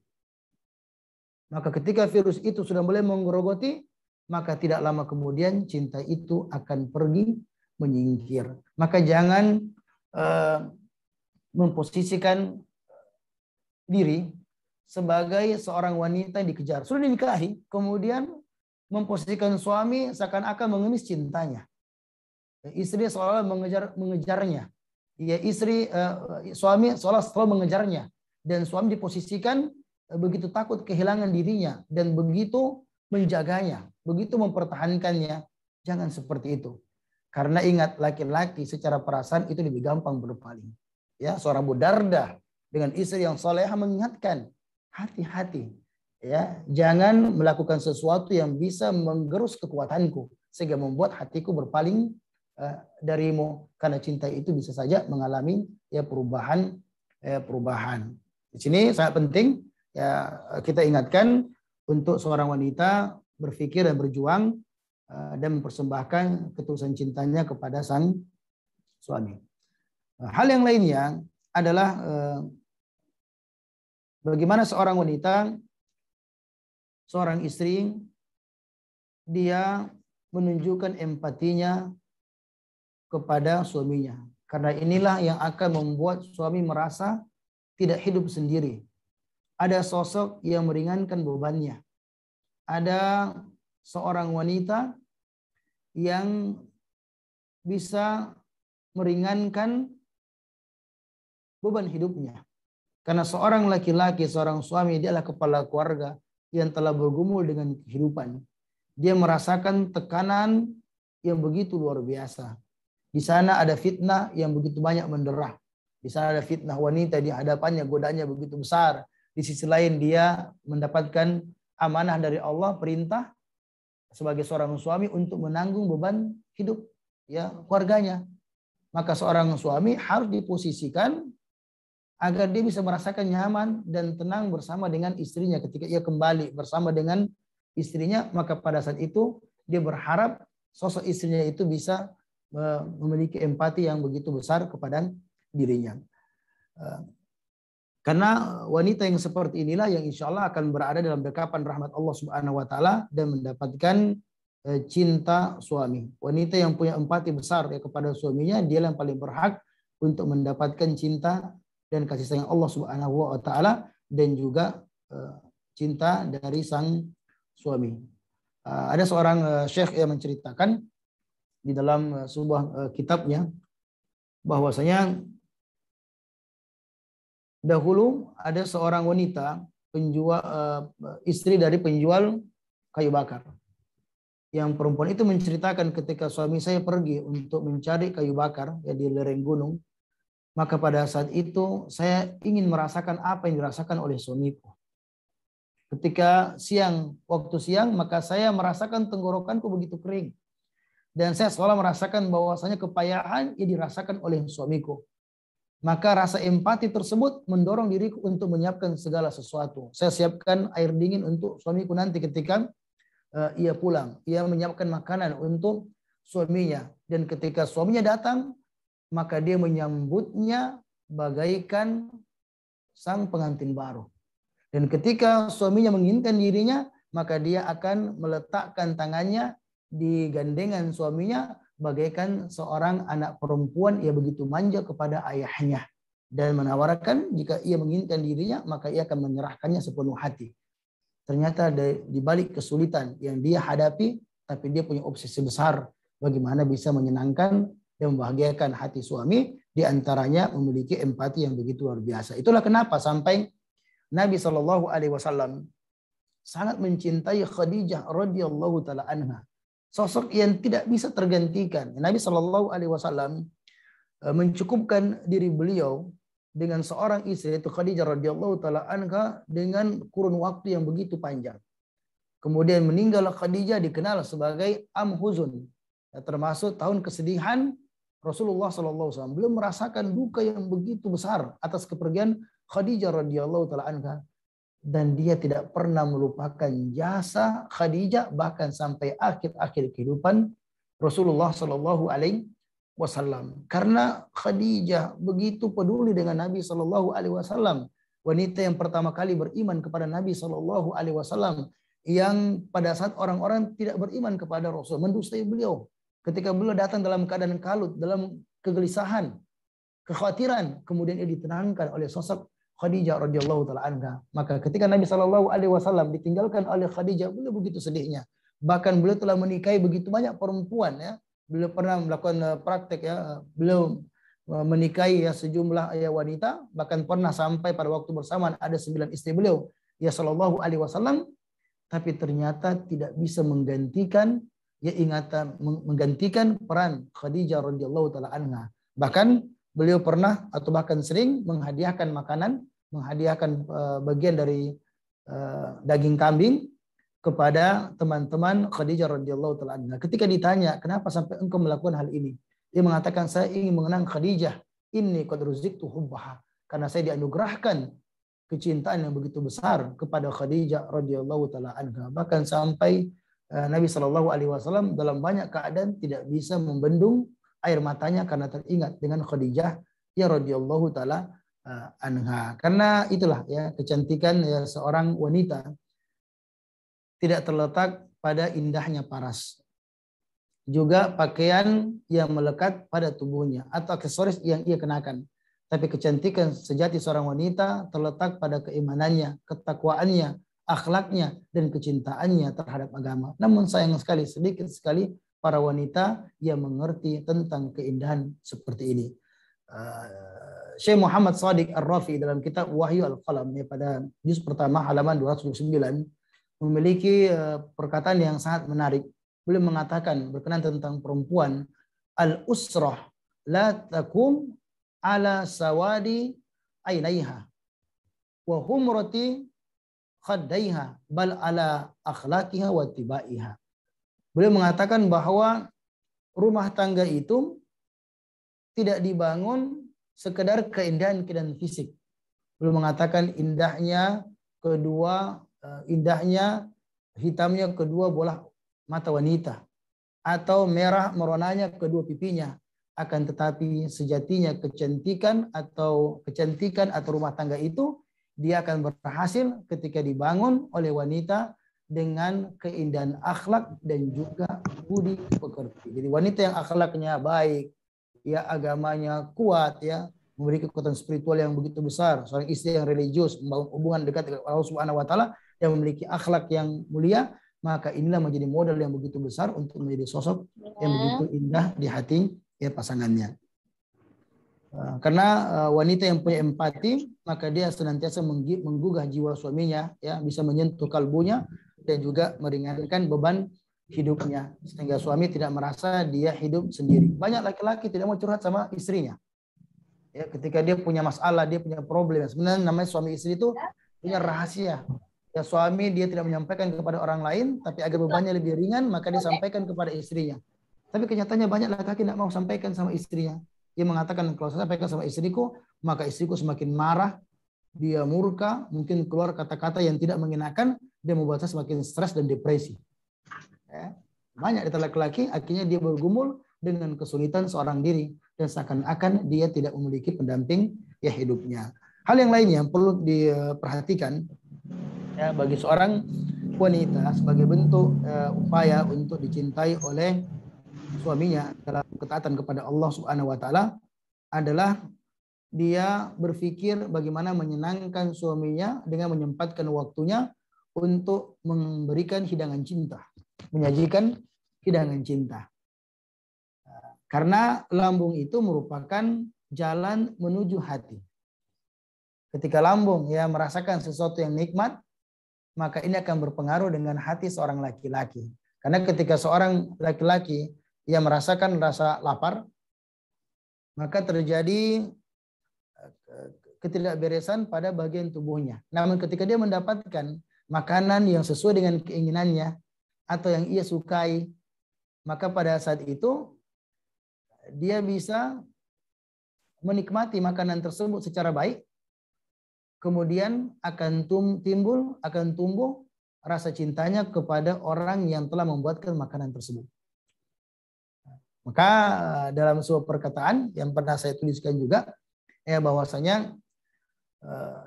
Maka ketika virus itu sudah mulai menggerogoti, maka tidak lama kemudian cinta itu akan pergi menyingkir. Maka jangan memposisikan diri sebagai seorang wanita yang dikejar. Sudah dinikahi, kemudian memposisikan suami seakan-akan mengemis cintanya. Istri seolah mengejarnya. Ya, suami seolah mengejarnya. Dan suami diposisikan begitu takut kehilangan dirinya dan begitu menjaganya, begitu mempertahankannya. Jangan seperti itu. Karena ingat, laki-laki secara perasaan itu lebih gampang berpaling. Ya, seorang Abu Darda dengan istri yang soleha mengingatkan, hati-hati, ya, jangan melakukan sesuatu yang bisa menggerus kekuatanku sehingga membuat hatiku berpaling darimu, karena cinta itu bisa saja mengalami ya perubahan. Di sini sangat penting ya kita ingatkan untuk seorang wanita berpikir dan berjuang dan mempersembahkan ketulusan cintanya kepada sang suami. Hal yang lainnya adalah bagaimana seorang wanita, seorang istri, dia menunjukkan empatinya kepada suaminya. Karena inilah yang akan membuat suami merasa tidak hidup sendiri. Ada sosok yang meringankan bebannya. Ada seorang wanita yang bisa meringankan beban hidupnya. Karena seorang laki-laki, seorang suami, dia adalah kepala keluarga yang telah bergumul dengan kehidupan. Dia merasakan tekanan yang begitu luar biasa. Di sana ada fitnah yang begitu banyak menderah. Di sana ada fitnah wanita, di hadapannya godaannya begitu besar. Di sisi lain dia mendapatkan amanah dari Allah, perintah sebagai seorang suami untuk menanggung beban hidup ya keluarganya. Maka seorang suami harus diposisikan agar dia bisa merasakan nyaman dan tenang bersama dengan istrinya. Ketika ia kembali bersama dengan istrinya, maka pada saat itu dia berharap sosok istrinya itu bisa memiliki empati yang begitu besar kepada dirinya. Karena wanita yang seperti inilah yang insya Allah akan berada dalam dekapan rahmat Allah Subhanahu wa taala dan mendapatkan cinta suami. Wanita yang punya empati besar ya kepada suaminya, dia yang paling berhak untuk mendapatkan cinta dan kasih sayang Allah Subhanahu wa taala dan juga cinta dari sang suami. Ada seorang syekh yang menceritakan di dalam sebuah kitabnya bahwasanya dahulu ada seorang wanita penjual istri dari penjual kayu bakar. Yang perempuan itu menceritakan ketika suami saya pergi untuk mencari kayu bakar ya di lereng gunung, maka pada saat itu saya ingin merasakan apa yang dirasakan oleh suamiku. Ketika waktu siang, maka saya merasakan tenggorokanku begitu kering. Dan saya selalu merasakan bahwasanya kepayahan yang dirasakan oleh suamiku. Maka rasa empati tersebut mendorong diriku untuk menyiapkan segala sesuatu. Saya siapkan air dingin untuk suamiku nanti ketika ia pulang. Ia menyiapkan makanan untuk suaminya. Dan ketika suaminya datang, maka dia menyambutnya bagaikan sang pengantin baru. Dan ketika suaminya menginginkan dirinya, maka dia akan meletakkan tangannya di gandengan suaminya bagaikan seorang anak perempuan yang begitu manja kepada ayahnya dan menawarkan jika ia menginginkan dirinya maka ia akan menyerahkannya sepenuh hati. Ternyata di balik kesulitan yang dia hadapi, tapi dia punya obsesi besar bagaimana bisa menyenangkan dan membahagiakan hati suami, di antaranya memiliki empati yang begitu luar biasa. Itulah kenapa sampai Nabi SAW sangat mencintai Khadijah radhiyallahu taala anha. Sosok yang tidak bisa tergantikan. Nabi SAW mencukupkan diri beliau dengan seorang istri yaitu Khadijah radhiyallahu taala anha dengan kurun waktu yang begitu panjang. Kemudian meninggal Khadijah dikenal sebagai Amhuzun, termasuk tahun kesedihan Rasulullah SAW. Beliau merasakan duka yang begitu besar atas kepergian Khadijah radhiyallahu taala anha. Dan dia tidak pernah melupakan jasa Khadijah bahkan sampai akhir-akhir kehidupan Rasulullah Shallallahu Alaihi Wasallam. Karena Khadijah begitu peduli dengan Nabi Shallallahu Alaihi Wasallam, wanita yang pertama kali beriman kepada Nabi Shallallahu Alaihi Wasallam, yang pada saat orang-orang tidak beriman kepada Rasul, mendustai beliau. Ketika beliau datang dalam keadaan kalut, dalam kegelisahan, kekhawatiran, kemudian ia ditenangkan oleh sosok Khadijah radhiyallahu taala anha. Maka ketika Nabi Shallallahu Alaihi Wasallam ditinggalkan oleh Khadijah, beliau begitu sedihnya. Bahkan beliau telah menikahi begitu banyak perempuan ya. Beliau pernah melakukan praktek ya. Beliau menikahi ya sejumlah wanita. Bahkan pernah sampai pada waktu bersamaan ada 9 istri beliau ya Shallallahu Alaihi Wasallam. Tapi ternyata tidak bisa menggantikan menggantikan peran Khadijah radhiyallahu taala anha. Bahkan beliau pernah atau bahkan sering menghadiahkan makanan, menghadiahkan bagian dari daging kambing kepada teman-teman Khadijah radhiyallahu taala anha. Ketika ditanya, "Kenapa sampai engkau melakukan hal ini?" Dia mengatakan, "Saya ingin mengenang Khadijah. Inni qad ruziktu hubbaha." Karena saya dianugerahkan kecintaan yang begitu besar kepada Khadijah radhiyallahu taala anha. Bahkan sampai Nabi Shallallahu Alaihi Wasallam dalam banyak keadaan tidak bisa membendung air matanya karena teringat dengan Khadijah ya radhiyallahu taala anha. Karena itulah ya kecantikan ya seorang wanita tidak terletak pada indahnya paras. juga pakaian yang melekat pada tubuhnya atau aksesoris yang ia kenakan. Tapi kecantikan sejati seorang wanita terletak pada keimanannya, ketakwaannya, akhlaknya, dan kecintaannya terhadap agama. Namun sayang sekali, sedikit sekali para wanita yang mengerti tentang keindahan seperti ini. Syekh Muhammad Shadiq Ar-Rafi dalam kitab Wahyu Al-Qalam pada juz pertama halaman 229 memiliki perkataan yang sangat menarik. Beliau mengatakan berkenaan tentang perempuan, al-usrah la takum ala sawadi ainaiha wa humrati khaddaiha bal ala akhlaqiha wa tibaiha. Beliau mengatakan bahwa rumah tangga itu tidak dibangun sekedar keindahan fisik. Beliau mengatakan indahnya hitamnya kedua bola mata wanita atau merah meronanya kedua pipinya, akan tetapi sejatinya kecantikan atau rumah tangga itu dia akan berhasil ketika dibangun oleh wanita dengan keindahan akhlak dan juga budi pekerti. Jadi wanita yang akhlaknya baik, ya agamanya kuat, ya memiliki kekuatan spiritual yang begitu besar, seorang istri yang religius, membangun hubungan dekat dengan Allah Subhanahu wa taala, yang memiliki akhlak yang mulia, maka inilah menjadi modal yang begitu besar untuk menjadi sosok yang begitu indah di hati ya pasangannya. Karena wanita yang punya empati, maka dia senantiasa menggugah jiwa suaminya, ya bisa menyentuh kalbunya dan juga meringankan beban hidupnya, sehingga suami tidak merasa dia hidup sendiri. Banyak laki-laki tidak mau curhat sama istrinya. Ya, ketika dia punya masalah, dia punya problem. Sebenarnya namanya suami istri itu punya rahasia. Ya, suami dia tidak menyampaikan kepada orang lain, tapi agar bebannya lebih ringan, maka dia sampaikan kepada istrinya. Tapi kenyataannya banyak laki-laki tidak mau sampaikan sama istrinya. Dia mengatakan, kalau saya sampaikan sama istriku, maka istriku semakin marah, dia murka, mungkin keluar kata-kata yang tidak mengenakan, dia membuat saya semakin stres dan depresi. Ya. Banyak di laki-laki, akhirnya dia bergumul dengan kesulitan seorang diri, dan seakan-akan dia tidak memiliki pendamping ya hidupnya. Hal yang lainnya yang perlu diperhatikan ya bagi seorang wanita sebagai bentuk upaya untuk dicintai oleh suaminya dalam ketaatan kepada Allah Subhanahu wa taala adalah dia berpikir bagaimana menyenangkan suaminya dengan menyempatkan waktunya untuk memberikan hidangan cinta, menyajikan hidangan cinta. Karena lambung itu merupakan jalan menuju hati. Ketika lambung ya merasakan sesuatu yang nikmat, maka ini akan berpengaruh dengan hati seorang laki-laki. Karena ketika seorang laki-laki yang merasakan rasa lapar, maka terjadi ketidakberesan pada bagian tubuhnya. Namun ketika dia mendapatkan makanan yang sesuai dengan keinginannya atau yang ia sukai, maka pada saat itu dia bisa menikmati makanan tersebut secara baik, kemudian akan tumbuh rasa cintanya kepada orang yang telah membuatkan makanan tersebut. Maka dalam sebuah perkataan yang pernah saya tuliskan juga, ya bahwasanya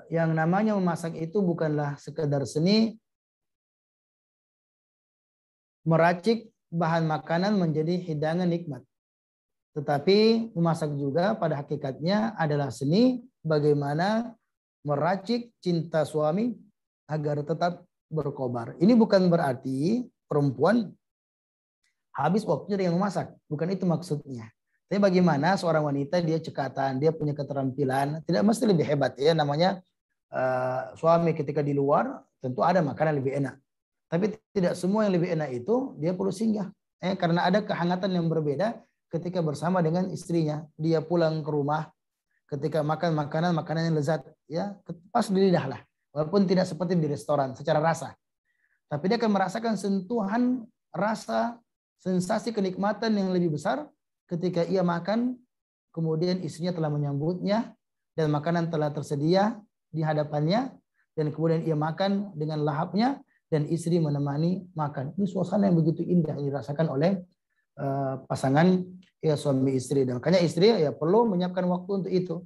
yang namanya memasak itu bukanlah sekedar seni meracik bahan makanan menjadi hidangan nikmat. Tetapi memasak juga pada hakikatnya adalah seni bagaimana meracik cinta suami agar tetap berkobar. Ini bukan berarti perempuan habis waktunya dengan memasak. Bukan itu maksudnya. Tapi bagaimana seorang wanita dia cekatan, dia punya keterampilan, tidak mesti lebih hebat ya namanya suami ketika di luar tentu ada makanan lebih enak. Tapi tidak semua yang lebih enak itu dia perlu singgah. Karena ada kehangatan yang berbeda ketika bersama dengan istrinya. Dia pulang ke rumah ketika makan makanan yang lezat ya pas di lidah lah. Walaupun tidak seperti di restoran secara rasa. Tapi dia akan merasakan sentuhan rasa sensasi kenikmatan yang lebih besar ketika ia makan, kemudian istrinya telah menyambutnya dan makanan telah tersedia di hadapannya, dan kemudian ia makan dengan lahapnya dan istri menemani makan. Ini suasana yang begitu indah yang dirasakan oleh pasangan ya suami istri. Dan makanya istri ya perlu menyiapkan waktu untuk itu.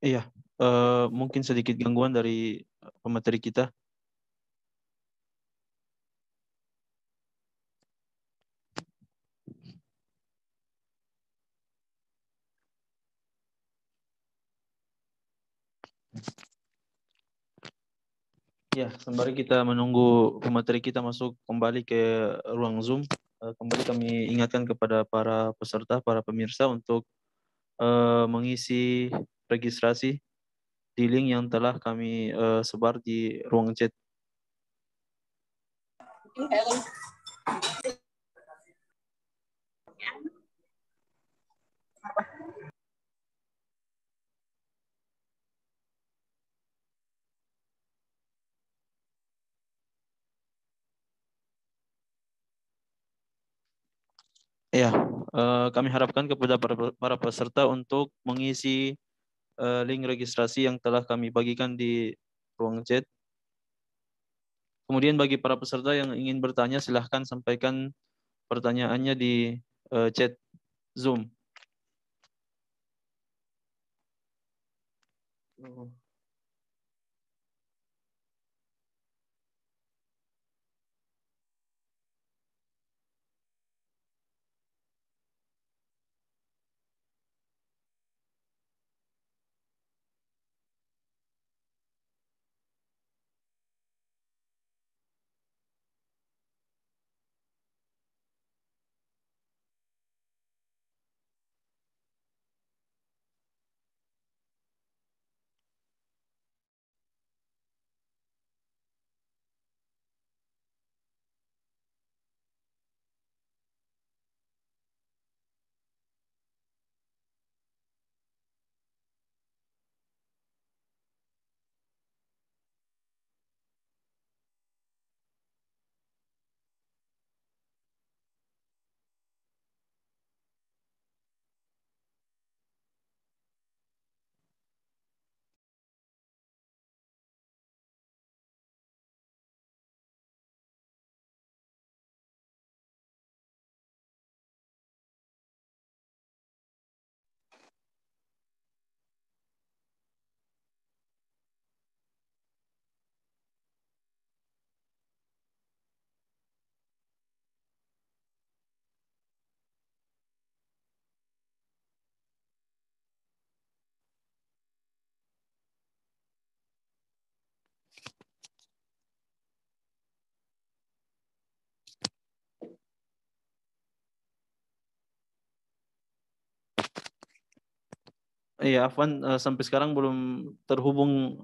Iya, mungkin sedikit gangguan dari pemateri kita. Ya, sembari kita menunggu pemateri kita masuk kembali ke ruang Zoom, kembali kami ingatkan kepada para peserta, para pemirsa untuk mengisi registrasi di link yang telah kami sebar di ruang chat. Ya, kami harapkan kepada para peserta untuk mengisi link registrasi yang telah kami bagikan di ruang chat. Kemudian bagi para peserta yang ingin bertanya, silahkan sampaikan pertanyaannya di chat Zoom. Iya, Afwan sampai sekarang belum terhubung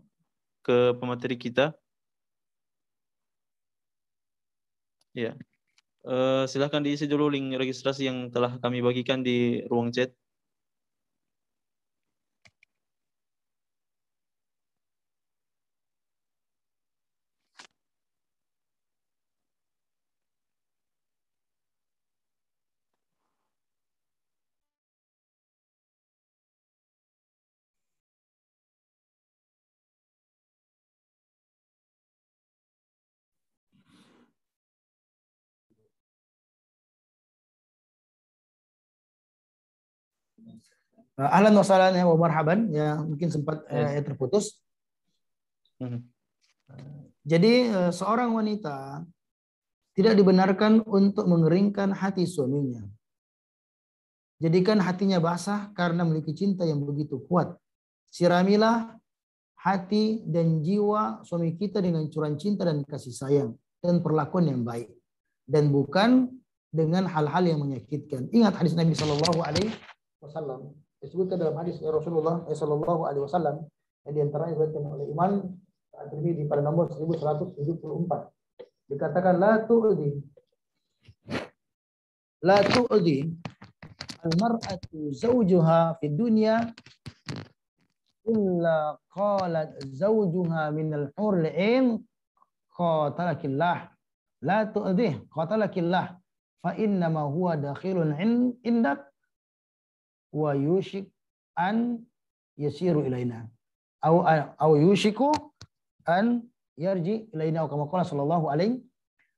ke pemateri kita. Ya, silahkan diisi dulu link registrasi yang telah kami bagikan di ruang chat. Ahlan wa sahlan wa marhaban, ya mungkin sempat Yes. terputus. Mhm. Jadi seorang wanita tidak dibenarkan untuk mengeringkan hati suaminya. Jadikan hatinya basah karena memiliki cinta yang begitu kuat. Siramilah hati dan jiwa suami kita dengan curahan cinta dan kasih sayang dan perlakuan yang baik, dan bukan dengan hal-hal yang menyakitkan. Ingat hadis Nabi Shallallahu Alaihi Wasallam, disebutkan dalam hadis Rasulullah Shallallahu Alaihi Wasallam yang diantaranya diriwayatkan oleh Imam At-Tirmidzi pada nomor 1174. Dikatakan la tu'di al-mar'atu zawjuha fid dunya illa qalat zawjuha minal huril 'ain qatalakillah, la tu'dih qatalakillah fa inna ma huwa dakhilun indak wa yushik an yasiru ilaina au yushiku an yarji ilaina, kama qala sallallahu alaihi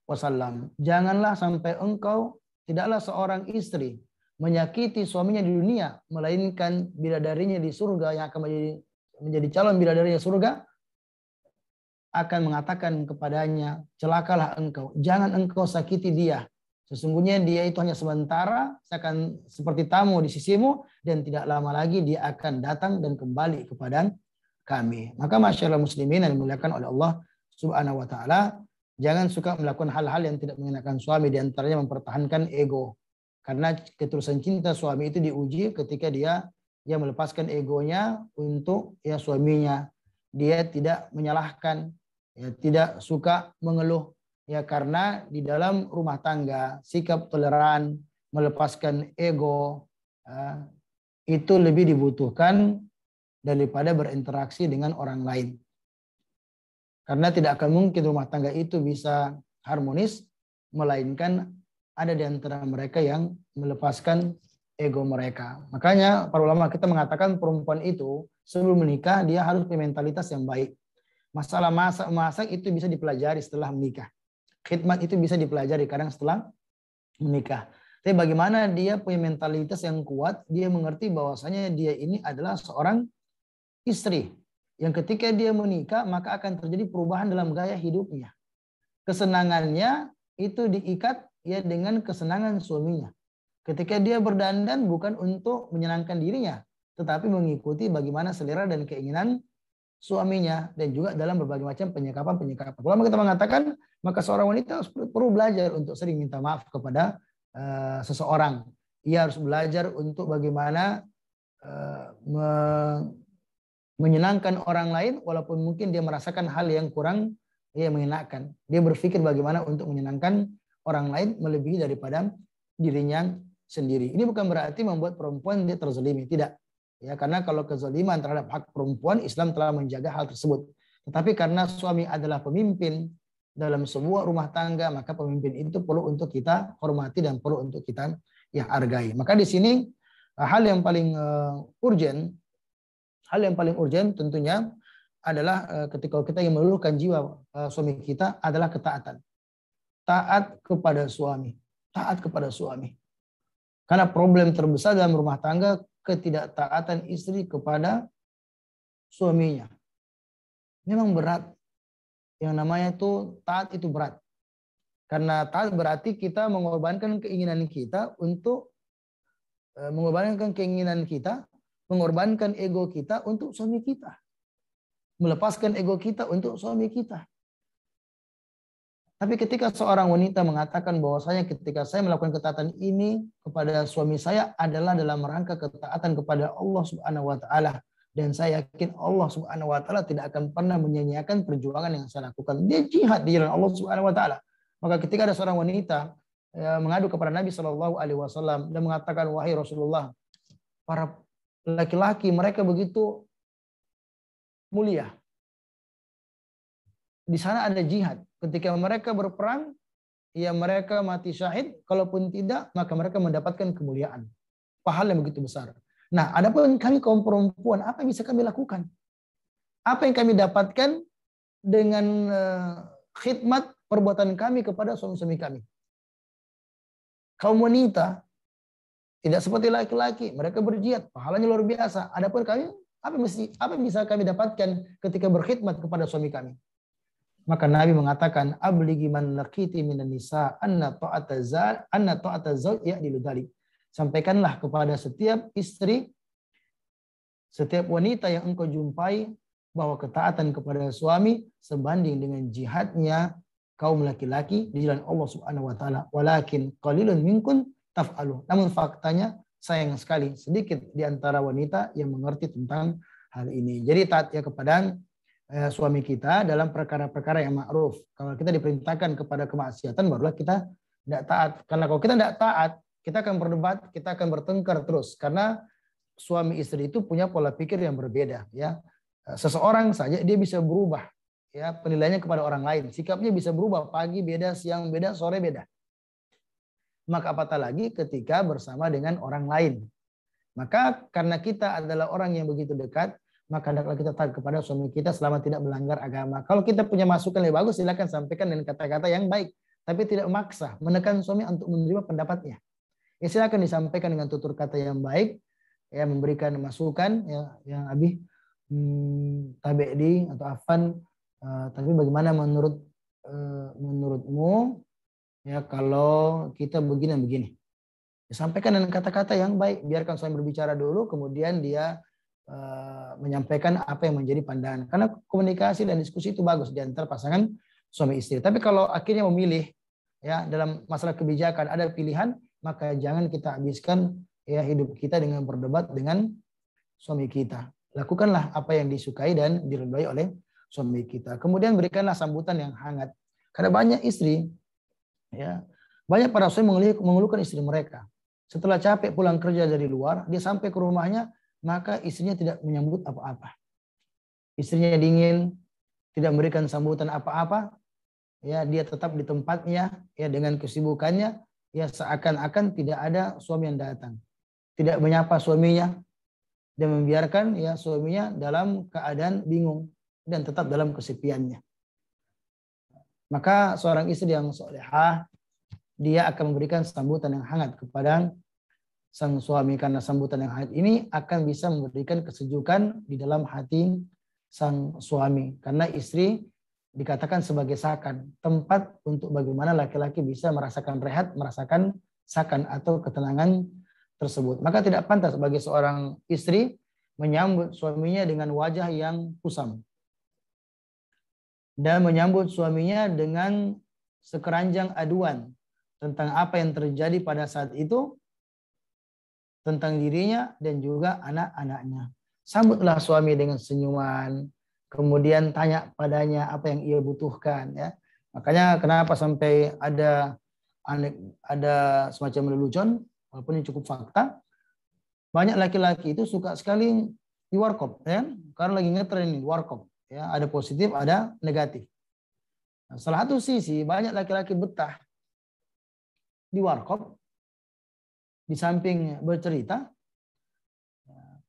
wasallam. Janganlah sampai engkau, tidaklah seorang istri menyakiti suaminya di dunia, melainkan bidadarinya di surga yang akan menjadi menjadi calon bidadari surga akan mengatakan kepadanya, celakalah engkau, jangan engkau sakiti dia. Sesungguhnya dia itu hanya sementara, akan seperti tamu di sisimu, dan tidak lama lagi dia akan datang dan kembali kepada kami. Maka masyaallah muslimin yang dimuliakan oleh Allah Subhanahu wa taala, jangan suka melakukan hal-hal yang tidak mengenakan suami, di antaranya mempertahankan ego. Karena ketulusan cinta suami itu diuji ketika dia melepaskan egonya untuk suaminya. Dia tidak menyalahkan, tidak suka mengeluh, karena di dalam rumah tangga sikap toleran, melepaskan ego itu lebih dibutuhkan daripada berinteraksi dengan orang lain. Karena tidak akan mungkin rumah tangga itu bisa harmonis, melainkan ada di antara mereka yang melepaskan ego mereka. Makanya para ulama kita mengatakan perempuan itu sebelum menikah dia harus punya mentalitas yang baik. Masalah masak itu bisa dipelajari setelah menikah. Khidmat itu bisa dipelajari kadang setelah menikah. Tapi bagaimana dia punya mentalitas yang kuat, dia mengerti bahwasanya dia ini adalah seorang istri yang ketika dia menikah maka akan terjadi perubahan dalam gaya hidupnya. Kesenangannya itu diikat dengan kesenangan suaminya. Ketika dia berdandan bukan untuk menyenangkan dirinya, tetapi mengikuti bagaimana selera dan keinginan suaminya, dan juga dalam berbagai macam penyikapan. Ulama kita mengatakan maka seorang wanita perlu belajar untuk sering minta maaf kepada seseorang. Ia harus belajar untuk bagaimana menyenangkan orang lain walaupun mungkin dia merasakan hal yang kurang menyenangkan. Dia berpikir bagaimana untuk menyenangkan orang lain melebihi daripada dirinya sendiri. Ini bukan berarti membuat perempuan dia terzalimi, tidak. Karena kalau kezaliman terhadap hak perempuan, Islam telah menjaga hal tersebut. Tetapi karena suami adalah pemimpin dalam sebuah rumah tangga, maka pemimpin itu perlu untuk kita hormati dan perlu untuk kita hargai. Maka di sini hal yang paling urgent tentunya adalah ketika kita ingin meluluhkan jiwa suami kita adalah ketaatan. Taat kepada suami. Taat kepada suami. Karena problem terbesar dalam rumah tangga ketidaktaatan istri kepada suaminya. Memang berat. Yang namanya itu taat itu berat. Karena taat berarti kita mengorbankan keinginan kita untuk mengorbankan ego kita untuk suami kita. Melepaskan ego kita untuk suami kita. Tapi ketika seorang wanita mengatakan bahwasanya ketika saya melakukan ketaatan ini kepada suami saya adalah dalam rangka ketaatan kepada Allah Subhanahu wa taala, dan saya yakin Allah Subhanahu wa taala tidak akan pernah menyia-nyiakan perjuangan yang saya lakukan. Dia jihad di jalan Allah Subhanahu wa taala. Maka ketika ada seorang wanita mengadu kepada Nabi Shallallahu alaihi wasallam dan mengatakan, wahai Rasulullah, para laki-laki mereka begitu mulia. Di sana ada jihad. Ketika mereka berperang, mereka mati syahid. Kalaupun tidak, maka mereka mendapatkan kemuliaan. Pahala yang begitu besar. Nah, adapun kami kaum perempuan, apa yang bisa kami lakukan? Apa yang kami dapatkan dengan khidmat perbuatan kami kepada suami-suami kami? Kaum wanita tidak seperti laki-laki, mereka berjihad, pahalanya luar biasa. Adapun kami, apa yang bisa kami dapatkan ketika berkhidmat kepada suami kami? Maka Nabi mengatakan, ablighi man laqiti minan nisa anna ta'ata zawj ya'dilu dzalik. Sampaikanlah kepada setiap istri, setiap wanita yang engkau jumpai, bahwa ketaatan kepada suami sebanding dengan jihadnya kaum laki-laki di jalan Allah Subhanahu wa taala. Walakin qalilun minkum taf'alu. Namun faktanya sayang sekali sedikit di antara wanita yang mengerti tentang hal ini. Jadi taat kepada suami kita dalam perkara-perkara yang ma'ruf. Kalau kita diperintahkan kepada kemaksiatan, barulah kita tidak taat. Karena kalau kita tidak taat, kita akan berdebat, kita akan bertengkar terus. Karena suami istri itu punya pola pikir yang berbeda. Seseorang saja dia bisa berubah penilaiannya kepada orang lain. Sikapnya bisa berubah, pagi beda, siang beda, sore beda. Maka apatah lagi ketika bersama dengan orang lain. Maka karena kita adalah orang yang begitu dekat, maka hendaklah kita taat kepada suami kita selama tidak melanggar agama. Kalau kita punya masukan yang bagus, silakan sampaikan dengan kata-kata yang baik, tapi tidak memaksa, menekan suami untuk menerima pendapatnya. Silakan disampaikan dengan tutur kata yang baik, memberikan masukan yang Abi Tabe'di atau Afan, tapi bagaimana menurutmu ya kalau kita begini dan begini? Sampaikan dengan kata-kata yang baik, biarkan suami berbicara dulu, kemudian dia menyampaikan apa yang menjadi pandangan. Karena komunikasi dan diskusi itu bagus di antara pasangan suami istri. Tapi kalau akhirnya memilih ya dalam masalah kebijakan ada pilihan, maka jangan kita habiskan ya hidup kita dengan berdebat dengan suami kita. Lakukanlah apa yang disukai dan diridhai oleh suami kita. Kemudian berikanlah sambutan yang hangat. Karena banyak istri ya, banyak para suami mengeluhkan istri mereka. Setelah capek pulang kerja dari luar, dia sampai ke rumahnya, maka istrinya tidak menyambut apa-apa. Istrinya dingin, tidak memberikan sambutan apa-apa, ya dia tetap di tempatnya, ya dengan kesibukannya, ya seakan-akan tidak ada suami yang datang. Tidak menyapa suaminya, dan membiarkan ya suaminya dalam keadaan bingung dan tetap dalam kesepiannya. Maka seorang istri yang solehah, dia akan memberikan sambutan yang hangat kepada sang suami, karena sambutan yang hangat ini akan bisa memberikan kesejukan di dalam hati sang suami. Karena istri dikatakan sebagai sakan, tempat untuk bagaimana laki-laki bisa merasakan rehat, merasakan sakan atau ketenangan tersebut. Maka tidak pantas bagi seorang istri menyambut suaminya dengan wajah yang kusam dan menyambut suaminya dengan sekeranjang aduan tentang apa yang terjadi pada saat itu, tentang dirinya dan juga anak-anaknya. Sambutlah suami dengan senyuman, kemudian tanya padanya apa yang ia butuhkan ya. Makanya kenapa sampai ada semacam lelucon, walaupun ini cukup fakta, banyak laki-laki itu suka sekali di warkop ya, karena lagi ngetren ini warkop ya, ada positif ada negatif. Nah, salah satu sisi banyak laki-laki betah di warkop di samping bercerita,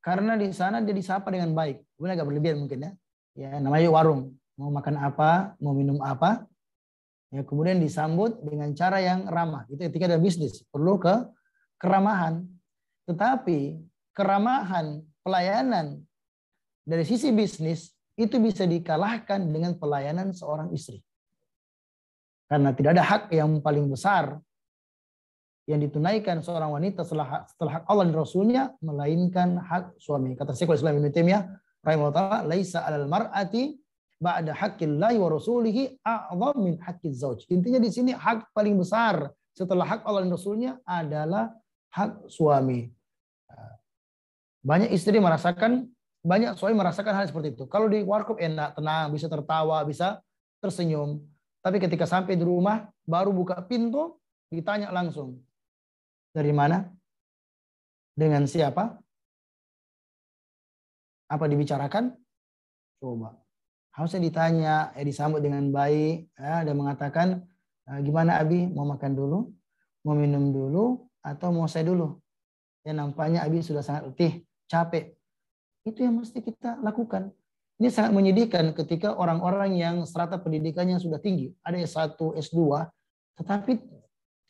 karena di sana dia disapa dengan baik. Ini agak berlebihan mungkin ya. Ya namanya warung, mau makan apa, mau minum apa, ya kemudian disambut dengan cara yang ramah. Itu ketika ada bisnis perlu keramahan. Tetapi keramahan pelayanan dari sisi bisnis itu bisa dikalahkan dengan pelayanan seorang istri. Karena tidak ada hak yang paling besar yang ditunaikan seorang wanita setelah hak Allah dan Rasulnya, melainkan hak suami. Kata Syekhul Islam Ibnu Taimiyah rahimahullah taala, laisa 'alal mar'ati ba'da haqqillahi wa rasulihi a'dham min haqqiz zauj. Intinya di sini hak paling besar setelah hak Allah dan Rasulnya adalah hak suami. Banyak istri merasakan, banyak suami merasakan hal seperti itu. Kalau di warkop enak, tenang, bisa tertawa, bisa tersenyum. Tapi ketika sampai di rumah, baru buka pintu, ditanya langsung. Dari mana? Dengan siapa? Apa dibicarakan? Coba. Harusnya ditanya, disambut dengan baik, ya, dan mengatakan, gimana Abi, mau makan dulu, mau minum dulu, atau mau saya dulu? Ya nampaknya Abi sudah sangat letih, capek. Itu yang mesti kita lakukan. Ini sangat menyedihkan ketika orang-orang yang strata pendidikannya sudah tinggi, ada S1, S2, tetapi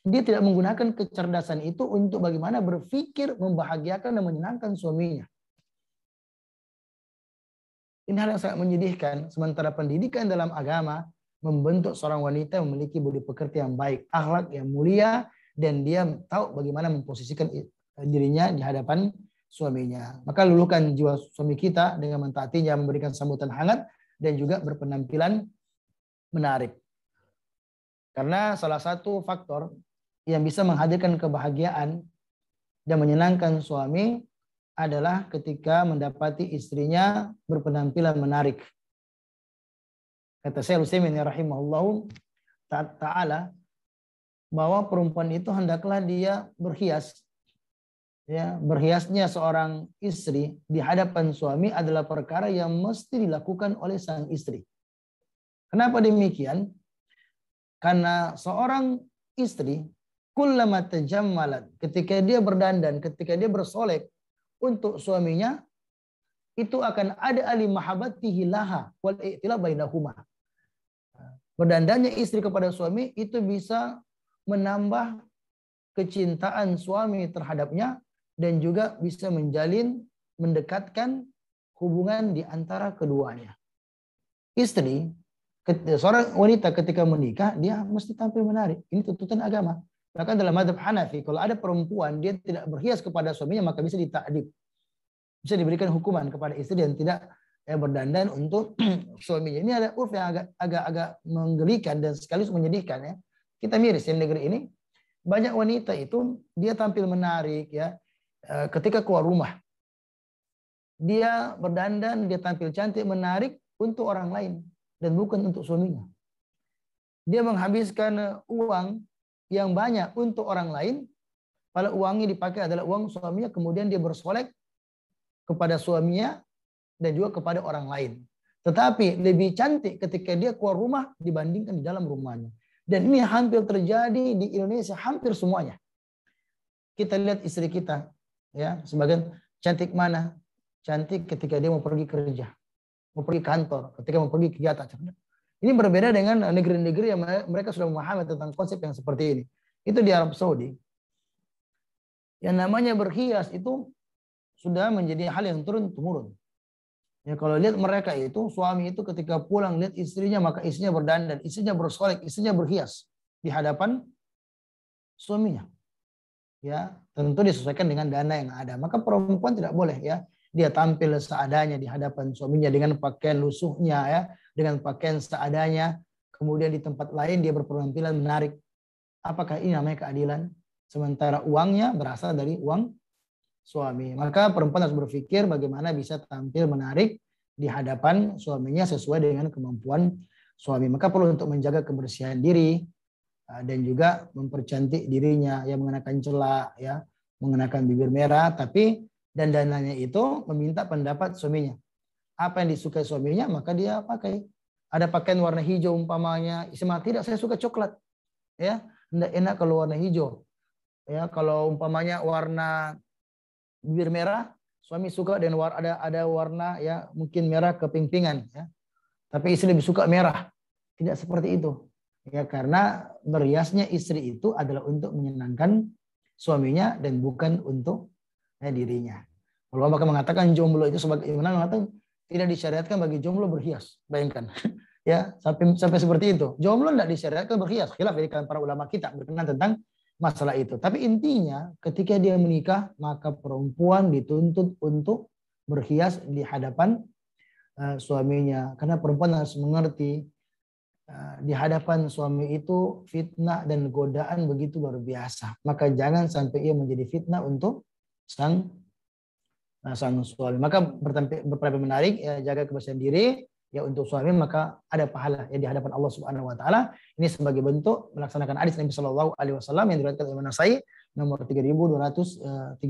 dia tidak menggunakan kecerdasan itu untuk bagaimana berpikir membahagiakan dan menyenangkan suaminya. Ini hal yang sangat menyedihkan. Sementara pendidikan dalam agama membentuk seorang wanita yang memiliki budi pekerti yang baik, akhlak yang mulia, dan dia tahu bagaimana memposisikan dirinya di hadapan suaminya. Maka luluhkan jiwa suami kita dengan mentaatinya, memberikan sambutan hangat, dan juga berpenampilan menarik. Karena salah satu faktor yang bisa menghadirkan kebahagiaan dan menyenangkan suami adalah ketika mendapati istrinya berpenampilan menarik. Kata Syekh Utsaimin rahimahullahu ta'ala, bahwa perempuan itu hendaklah dia berhias. Ya, berhiasnya seorang istri di hadapan suami adalah perkara yang mesti dilakukan oleh sang istri. Kenapa demikian? Karena seorang istri kullama tajammalat, ketika dia berdandan, ketika dia bersolek untuk suaminya, itu akan ada ali mahabbatihi laha wal i'tilaf bainahuma. Berdandannya istri kepada suami itu bisa menambah kecintaan suami terhadapnya dan juga bisa menjalin, mendekatkan hubungan di antara keduanya. Istri, seorang wanita ketika menikah, dia mesti tampil menarik. Ini tuntutan agama. Bahkan dalam mazhab Hanafi, kalau ada perempuan, dia tidak berhias kepada suaminya, maka bisa ditakdib. Bisa diberikan hukuman kepada istri yang tidak berdandan untuk suaminya. Ini ada urf yang agak menggelikan dan sekaligus menyedihkan ya. Kita miris di negeri ini, banyak wanita itu dia tampil menarik ya. Ketika keluar rumah, dia berdandan, dia tampil cantik, menarik untuk orang lain dan bukan untuk suaminya. Dia menghabiskan uang yang banyak untuk orang lain, kalau uangnya dipakai adalah uang suaminya, kemudian dia bersolek kepada suaminya dan juga kepada orang lain. Tetapi lebih cantik ketika dia keluar rumah dibandingkan di dalam rumahnya. Dan ini hampir terjadi di Indonesia, hampir semuanya. Kita lihat istri kita, ya, sebagian cantik mana? Cantik ketika dia mau pergi kerja, mau pergi kantor, ketika mau pergi kegiatan. Ini berbeda dengan negeri-negeri yang mereka sudah memahami tentang konsep yang seperti ini. Itu di Arab Saudi. Yang namanya berhias itu sudah menjadi hal yang turun-temurun. Ya, kalau lihat mereka itu, suami itu ketika pulang lihat istrinya, maka istrinya berdandan, istrinya bersolek, istrinya berhias di hadapan suaminya. Ya, tentu disesuaikan dengan dana yang ada. Maka perempuan tidak boleh ya, dia tampil seadanya di hadapan suaminya dengan pakaian lusuhnya ya, dengan pakaian seadanya. Kemudian di tempat lain dia berpenampilan menarik. Apakah ini namanya keadilan? Sementara uangnya berasal dari uang suami. Maka perempuan harus berpikir bagaimana bisa tampil menarik di hadapan suaminya sesuai dengan kemampuan suami. Maka perlu untuk menjaga kebersihan diri dan juga mempercantik dirinya, ya, mengenakan celak, ya, mengenakan bibir merah, tapi dandanannya itu meminta pendapat suaminya. Apa yang disukai suaminya maka dia pakai. Ada pakaian warna hijau umpamanya, tidak, saya suka coklat. Ya, enak kalau warna hijau. Ya, kalau umpamanya warna bibir merah, suami suka dan ada warna ya mungkin merah kepingpingan ya. Tapi istri lebih suka merah. Tidak seperti itu. Ya, karena berhiasnya istri itu adalah untuk menyenangkan suaminya dan bukan untuk dirinya. Allah bahkan mengatakan jomblo itu sebagai mengatakan tidak disyariatkan bagi jomblo berhias. Bayangkan. Ya, sampai seperti itu. Jomblo tidak disyariatkan berhias. Khilaf dari para ulama kita berkenaan tentang masalah itu. Tapi intinya ketika dia menikah maka perempuan dituntut untuk berhias di hadapan suaminya. Karena perempuan harus mengerti di hadapan suami itu fitnah dan godaan begitu luar biasa. Maka jangan sampai ia menjadi fitnah untuk sang suami. Maka bertampil menarik, ya, jaga kebersihan diri ya untuk suami, maka ada pahala ya di hadapan Allah Subhanahu wa taala. Ini sebagai bentuk melaksanakan hadis Nabi Shallallahu alaihi wasallam yang diriwayatkan oleh Nasai nomor 3231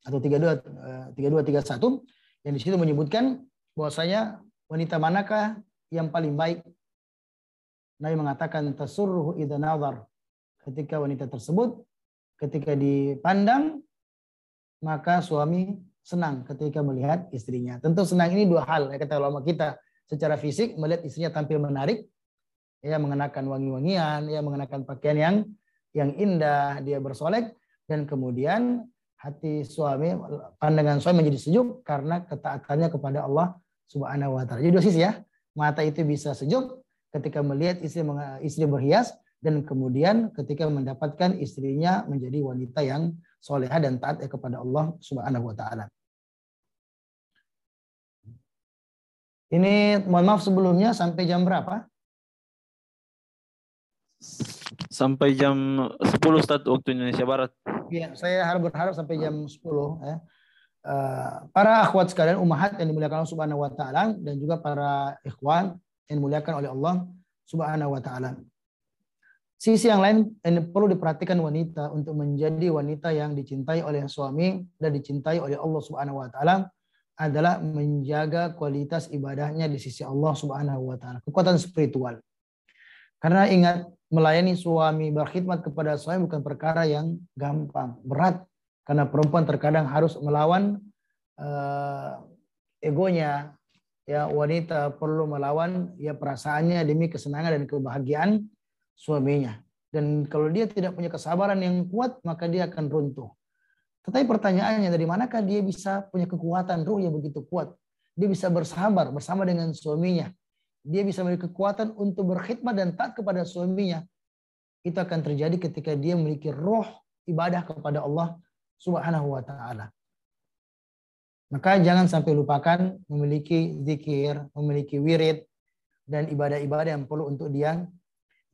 atau 3231 yang di situ menyebutkan bahwasanya wanita manakah yang paling baik. Nabi mengatakan tasurruhu idza nazar. Ketika wanita tersebut ketika dipandang maka suami senang ketika melihat istrinya. Tentu senang ini dua hal ya, kata ulama kita. Secara fisik melihat istrinya tampil menarik, ya, mengenakan wangi-wangian, ya, mengenakan pakaian yang indah, dia bersolek, dan kemudian hati suami, pandangan suami menjadi sejuk karena ketaatannya kepada Allah Subhanahu wa taala. Jadi dua sisi ya. Mata itu bisa sejuk ketika melihat istri berhias, dan kemudian ketika mendapatkan istrinya menjadi wanita yang solehah dan taat kepada Allah Subhanahu wa taala. Ini mohon maaf sebelumnya, sampai jam berapa? Sampai jam 10 Ustaz waktu Indonesia Barat. Ya, saya berharap sampai jam 10 ya. Para akhwat sekalian, ummahat yang dimuliakan Allah Subhanahu wa taala, dan juga para ikhwan yang dimuliakan oleh Allah Subhanahu wa taala. Sisi yang lain yang perlu diperhatikan wanita untuk menjadi wanita yang dicintai oleh suami dan dicintai oleh Allah Subhanahu wa taala adalah menjaga kualitas ibadahnya di sisi Allah Subhanahu wa taala, kekuatan spiritual. Karena ingat, melayani suami, berkhidmat kepada suami bukan perkara yang gampang, berat. Karena perempuan terkadang harus melawan egonya. Ya, wanita perlu melawan ya perasaannya demi kesenangan dan kebahagiaan suaminya. Dan kalau dia tidak punya kesabaran yang kuat, maka dia akan runtuh. Tetapi pertanyaannya, dari manakah dia bisa punya kekuatan ruh yang begitu kuat? Dia bisa bersabar bersama dengan suaminya. Dia bisa memiliki kekuatan untuk berkhidmat dan taat kepada suaminya. Itu akan terjadi ketika dia memiliki roh ibadah kepada Allah Subhanahu wa taala. Maka jangan sampai lupakan memiliki zikir, memiliki wirid dan ibadah-ibadah yang perlu untuk dia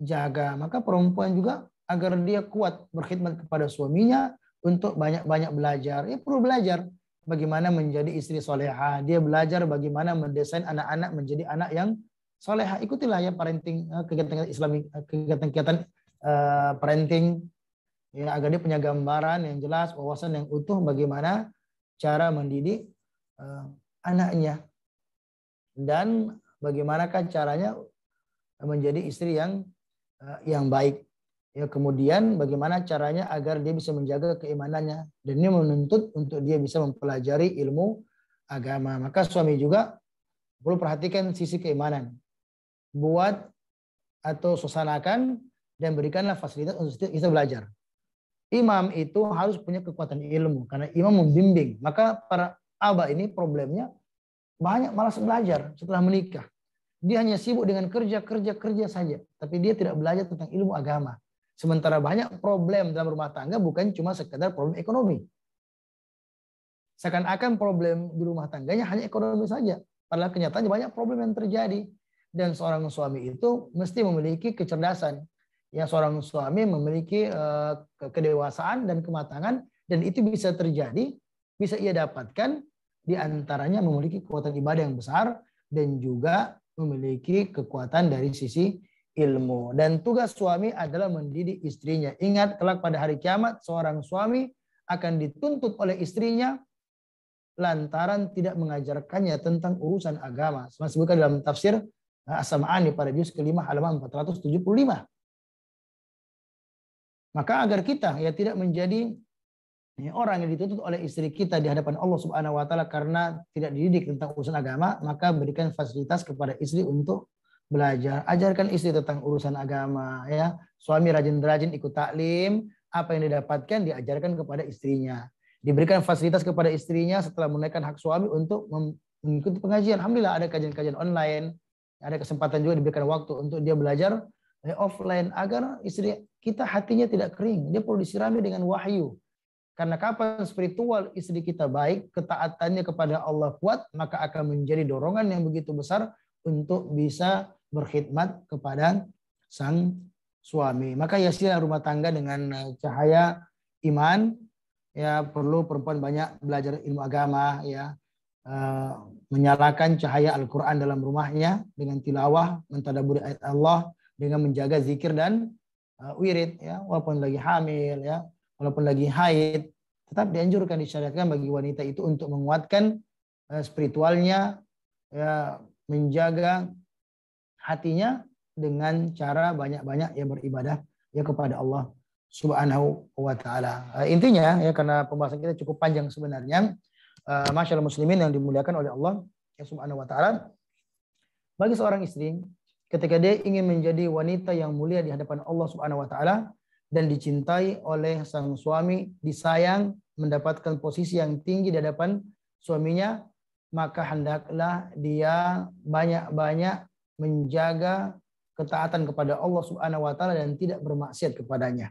jaga. Maka perempuan juga agar dia kuat berkhidmat kepada suaminya untuk banyak-banyak belajar. Dia perlu belajar bagaimana menjadi istri soleha. Dia belajar bagaimana mendesain anak-anak menjadi anak yang soleha. Ikutilah ya parenting, kegiatan Islami, kegiatan-kegiatan parenting ya, agar dia punya gambaran yang jelas, wawasan yang utuh bagaimana cara mendidik anaknya dan bagaimanakah caranya menjadi istri yang baik. Ya, kemudian bagaimana caranya agar dia bisa menjaga keimanannya, dan ini menuntut untuk dia bisa mempelajari ilmu agama. Maka suami juga perlu perhatikan sisi keimanan. Buat atau susanakan dan berikanlah fasilitas untuk kita belajar. Imam itu harus punya kekuatan ilmu karena imam membimbing. Maka para aba ini problemnya banyak malas belajar setelah menikah. Dia hanya sibuk dengan kerja saja, tapi dia tidak belajar tentang ilmu agama. Sementara banyak problem dalam rumah tangga bukan cuma sekedar problem ekonomi. Seakan-akan problem di rumah tangganya hanya ekonomi saja. Padahal kenyataannya banyak problem yang terjadi. Dan seorang suami itu mesti memiliki kecerdasan. Ya, seorang suami memiliki kedewasaan dan kematangan. Dan itu bisa terjadi, bisa ia dapatkan di antaranya memiliki kekuatan ibadah yang besar dan juga memiliki kekuatan dari sisi ilmu. Dan tugas suami adalah mendidik istrinya. Ingat, kelak pada hari kiamat seorang suami akan dituntut oleh istrinya lantaran tidak mengajarkannya tentang urusan agama. Seperti disebutkan dalam tafsir As-Sam'ani pada juz kelima halaman 475. Maka agar kita ya tidak menjadi orang yang dituntut oleh istri kita di hadapan Allah Subhanahu wa taala karena tidak dididik tentang urusan agama, maka berikan fasilitas kepada istri untuk belajar. Ajarkan istri tentang urusan agama ya. Suami rajin-rajin ikut taklim, apa yang didapatkan diajarkan kepada istrinya. Diberikan fasilitas kepada istrinya setelah menunaikan hak suami untuk mengikuti pengajian. Alhamdulillah ada kajian-kajian online, ada kesempatan juga diberikan waktu untuk dia belajar offline agar istri kita hatinya tidak kering. Dia perlu disirami dengan wahyu. Karena kapan spiritual istri kita baik, ketaatannya kepada Allah kuat, maka akan menjadi dorongan yang begitu besar untuk bisa berkhidmat kepada sang suami. Maka hiasilah rumah tangga dengan cahaya iman. Ya, perlu perempuan banyak belajar ilmu agama, ya, menyalakan cahaya Al-Quran dalam rumahnya dengan tilawah, mentadaburi ayat Allah, dengan menjaga zikir dan wirid, ya, walaupun lagi hamil, ya, walaupun lagi haid, tetap dianjurkan, disyariatkan bagi wanita itu untuk menguatkan spiritualnya, ya, menjaga hatinya dengan cara banyak-banyak ya beribadah ya kepada Allah Subhanahu wa taala. Intinya ya, karena pembahasan kita cukup panjang sebenarnya, masyaallah muslimin yang dimuliakan oleh Allah ya Subhanahu wa taala, bagi seorang istri ketika dia ingin menjadi wanita yang mulia di hadapan Allah Subhanahu wa taala dan dicintai oleh sang suami, disayang, mendapatkan posisi yang tinggi di hadapan suaminya, maka hendaklah dia banyak-banyak menjaga ketaatan kepada Allah Subhanahu wa taala dan tidak bermaksiat kepadanya.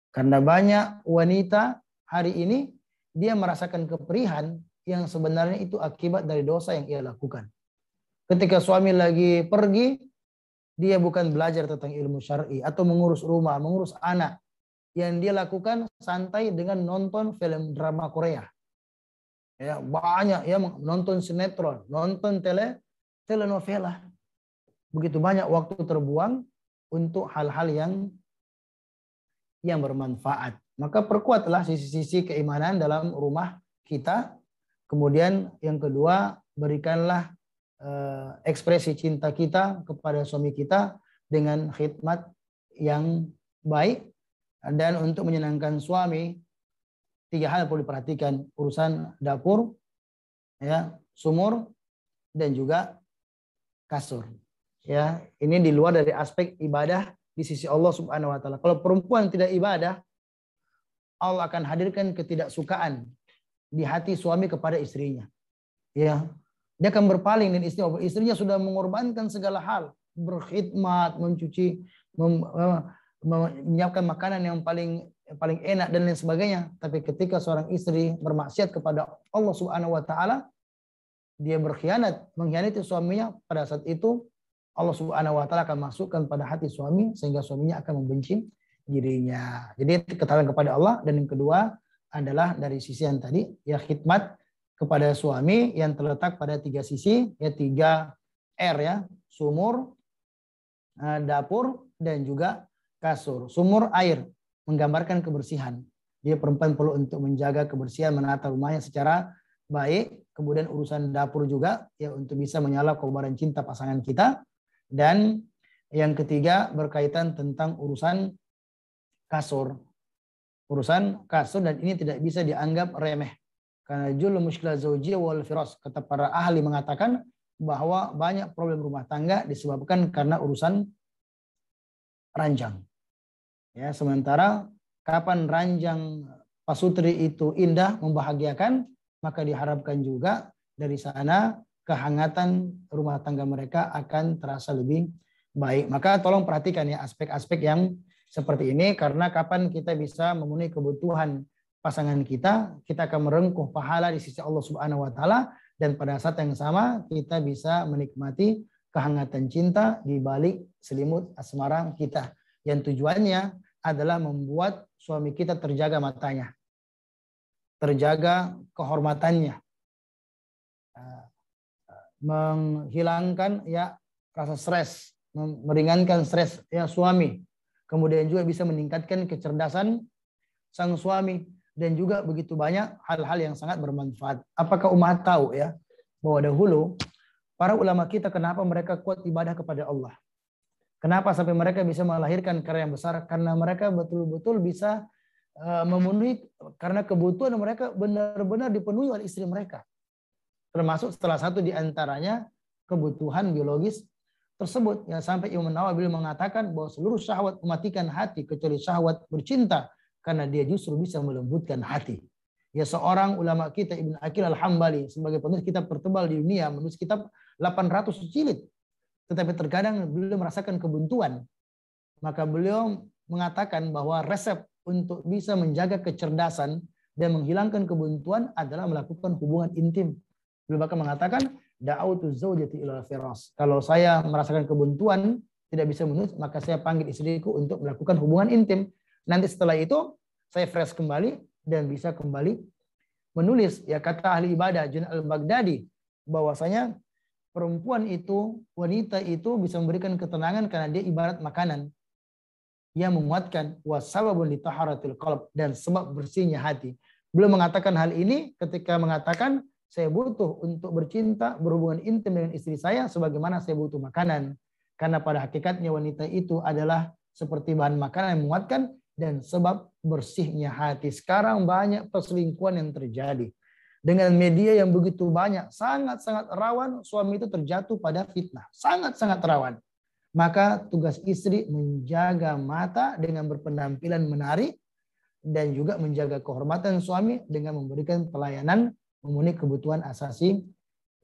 Karena banyak wanita hari ini dia merasakan keperihan yang sebenarnya itu akibat dari dosa yang ia lakukan. Ketika suami lagi pergi, dia bukan belajar tentang ilmu syar'i atau mengurus rumah, mengurus anak. Yang dia lakukan santai dengan nonton film drama Korea. Ya, banyak ya, nonton sinetron, nonton telenovela. Begitu banyak waktu terbuang untuk hal-hal yang bermanfaat. Maka perkuatlah sisi-sisi keimanan dalam rumah kita. Kemudian yang kedua, berikanlah ekspresi cinta kita kepada suami kita dengan khidmat yang baik. Dan untuk menyenangkan suami, 3 hal perlu diperhatikan: urusan dapur, ya, sumur, dan juga kasur. Ya, ini di luar dari aspek ibadah di sisi Allah Subhanahu wa taala. Kalau perempuan tidak ibadah, Allah akan hadirkan ketidaksukaan di hati suami kepada istrinya. Ya, dia akan berpaling dan istrinya sudah mengorbankan segala hal, berkhidmat, mencuci, menyiapkan makanan yang paling enak dan lain sebagainya. Tapi ketika seorang istri bermaksiat kepada Allah Subhanahu wa taala, dia berkhianat, mengkhianati suaminya, pada saat itu Allah Subhanahu wa taala akan masukkan pada hati suami sehingga suaminya akan membenci dirinya. Jadi ketaatan kepada Allah. Dan yang kedua adalah dari sisi yang tadi, ya khidmat kepada suami yang terletak pada 3 sisi, ya 3 R ya, sumur, dapur, dan juga kasur. Sumur air menggambarkan kebersihan. Dia perempuan perlu untuk menjaga kebersihan, menata rumahnya secara baik. Kemudian urusan dapur juga ya untuk bisa menyala kobaran cinta pasangan kita. Dan yang ketiga berkaitan tentang urusan kasur. Urusan kasur, dan ini tidak bisa dianggap remeh. Karena julul mushkilah zaujiyah wal firas, kata para ahli mengatakan bahwa banyak problem rumah tangga disebabkan karena urusan ranjang. Ya, sementara kapan ranjang pasutri itu indah, membahagiakan, maka diharapkan juga dari sana kehangatan rumah tangga mereka akan terasa lebih baik. Maka tolong perhatikan ya aspek-aspek yang seperti ini, karena kapan kita bisa memenuhi kebutuhan pasangan kita, kita akan merengkuh pahala di sisi Allah Subhanahu wa taala, dan pada saat yang sama kita bisa menikmati kehangatan cinta di balik selimut asmara kita, yang tujuannya adalah membuat suami kita terjaga matanya, terjaga kehormatannya, menghilangkan ya rasa stres, meringankan stres ya suami. Kemudian juga bisa meningkatkan kecerdasan sang suami, dan juga begitu banyak hal-hal yang sangat bermanfaat. Apakah umat tahu ya bahwa dahulu para ulama kita kenapa mereka kuat ibadah kepada Allah? Kenapa sampai mereka bisa melahirkan karya yang besar? Karena mereka betul-betul bisa memenuhi, karena kebutuhan mereka benar-benar dipenuhi oleh istri mereka. Termasuk salah satu di antaranya kebutuhan biologis tersebut. Ya, sampai Imam Nawawi mengatakan bahwa seluruh syahwat mematikan hati kecuali syahwat bercinta, karena dia justru bisa melembutkan hati. Ya, seorang ulama kita Ibn Aqil Al-Hambali sebagai penulis kitab tertebal di dunia, menulis kitab 800 jilid, tetapi terkadang beliau merasakan kebuntuan. Maka beliau mengatakan bahwa resep untuk bisa menjaga kecerdasan dan menghilangkan kebuntuan adalah melakukan hubungan intim. Beliau bahkan mengatakan, da'autu zaujati ila firas. Kalau saya merasakan kebuntuan, tidak bisa menulis, maka saya panggil istriku untuk melakukan hubungan intim. Nanti setelah itu saya fresh kembali dan bisa kembali menulis. Ya, kata ahli ibadah Junaid al-Baghdadi bahwasanya perempuan itu, wanita itu bisa memberikan ketenangan karena dia ibarat makanan yang menguatkan, wasababun li taharatil qalb, dan sebab bersihnya hati. Beliau mengatakan hal ini ketika mengatakan saya butuh untuk bercinta, berhubungan intim dengan istri saya sebagaimana saya butuh makanan. Karena pada hakikatnya wanita itu adalah seperti bahan makanan yang menguatkan dan sebab bersihnya hati. Sekarang banyak perselingkuhan yang terjadi. Dengan media yang begitu banyak, sangat-sangat rawan suami itu terjatuh pada fitnah. Sangat-sangat rawan. Maka tugas istri menjaga mata dengan berpenampilan menarik dan juga menjaga kehormatan suami dengan memberikan pelayanan memenuhi kebutuhan asasi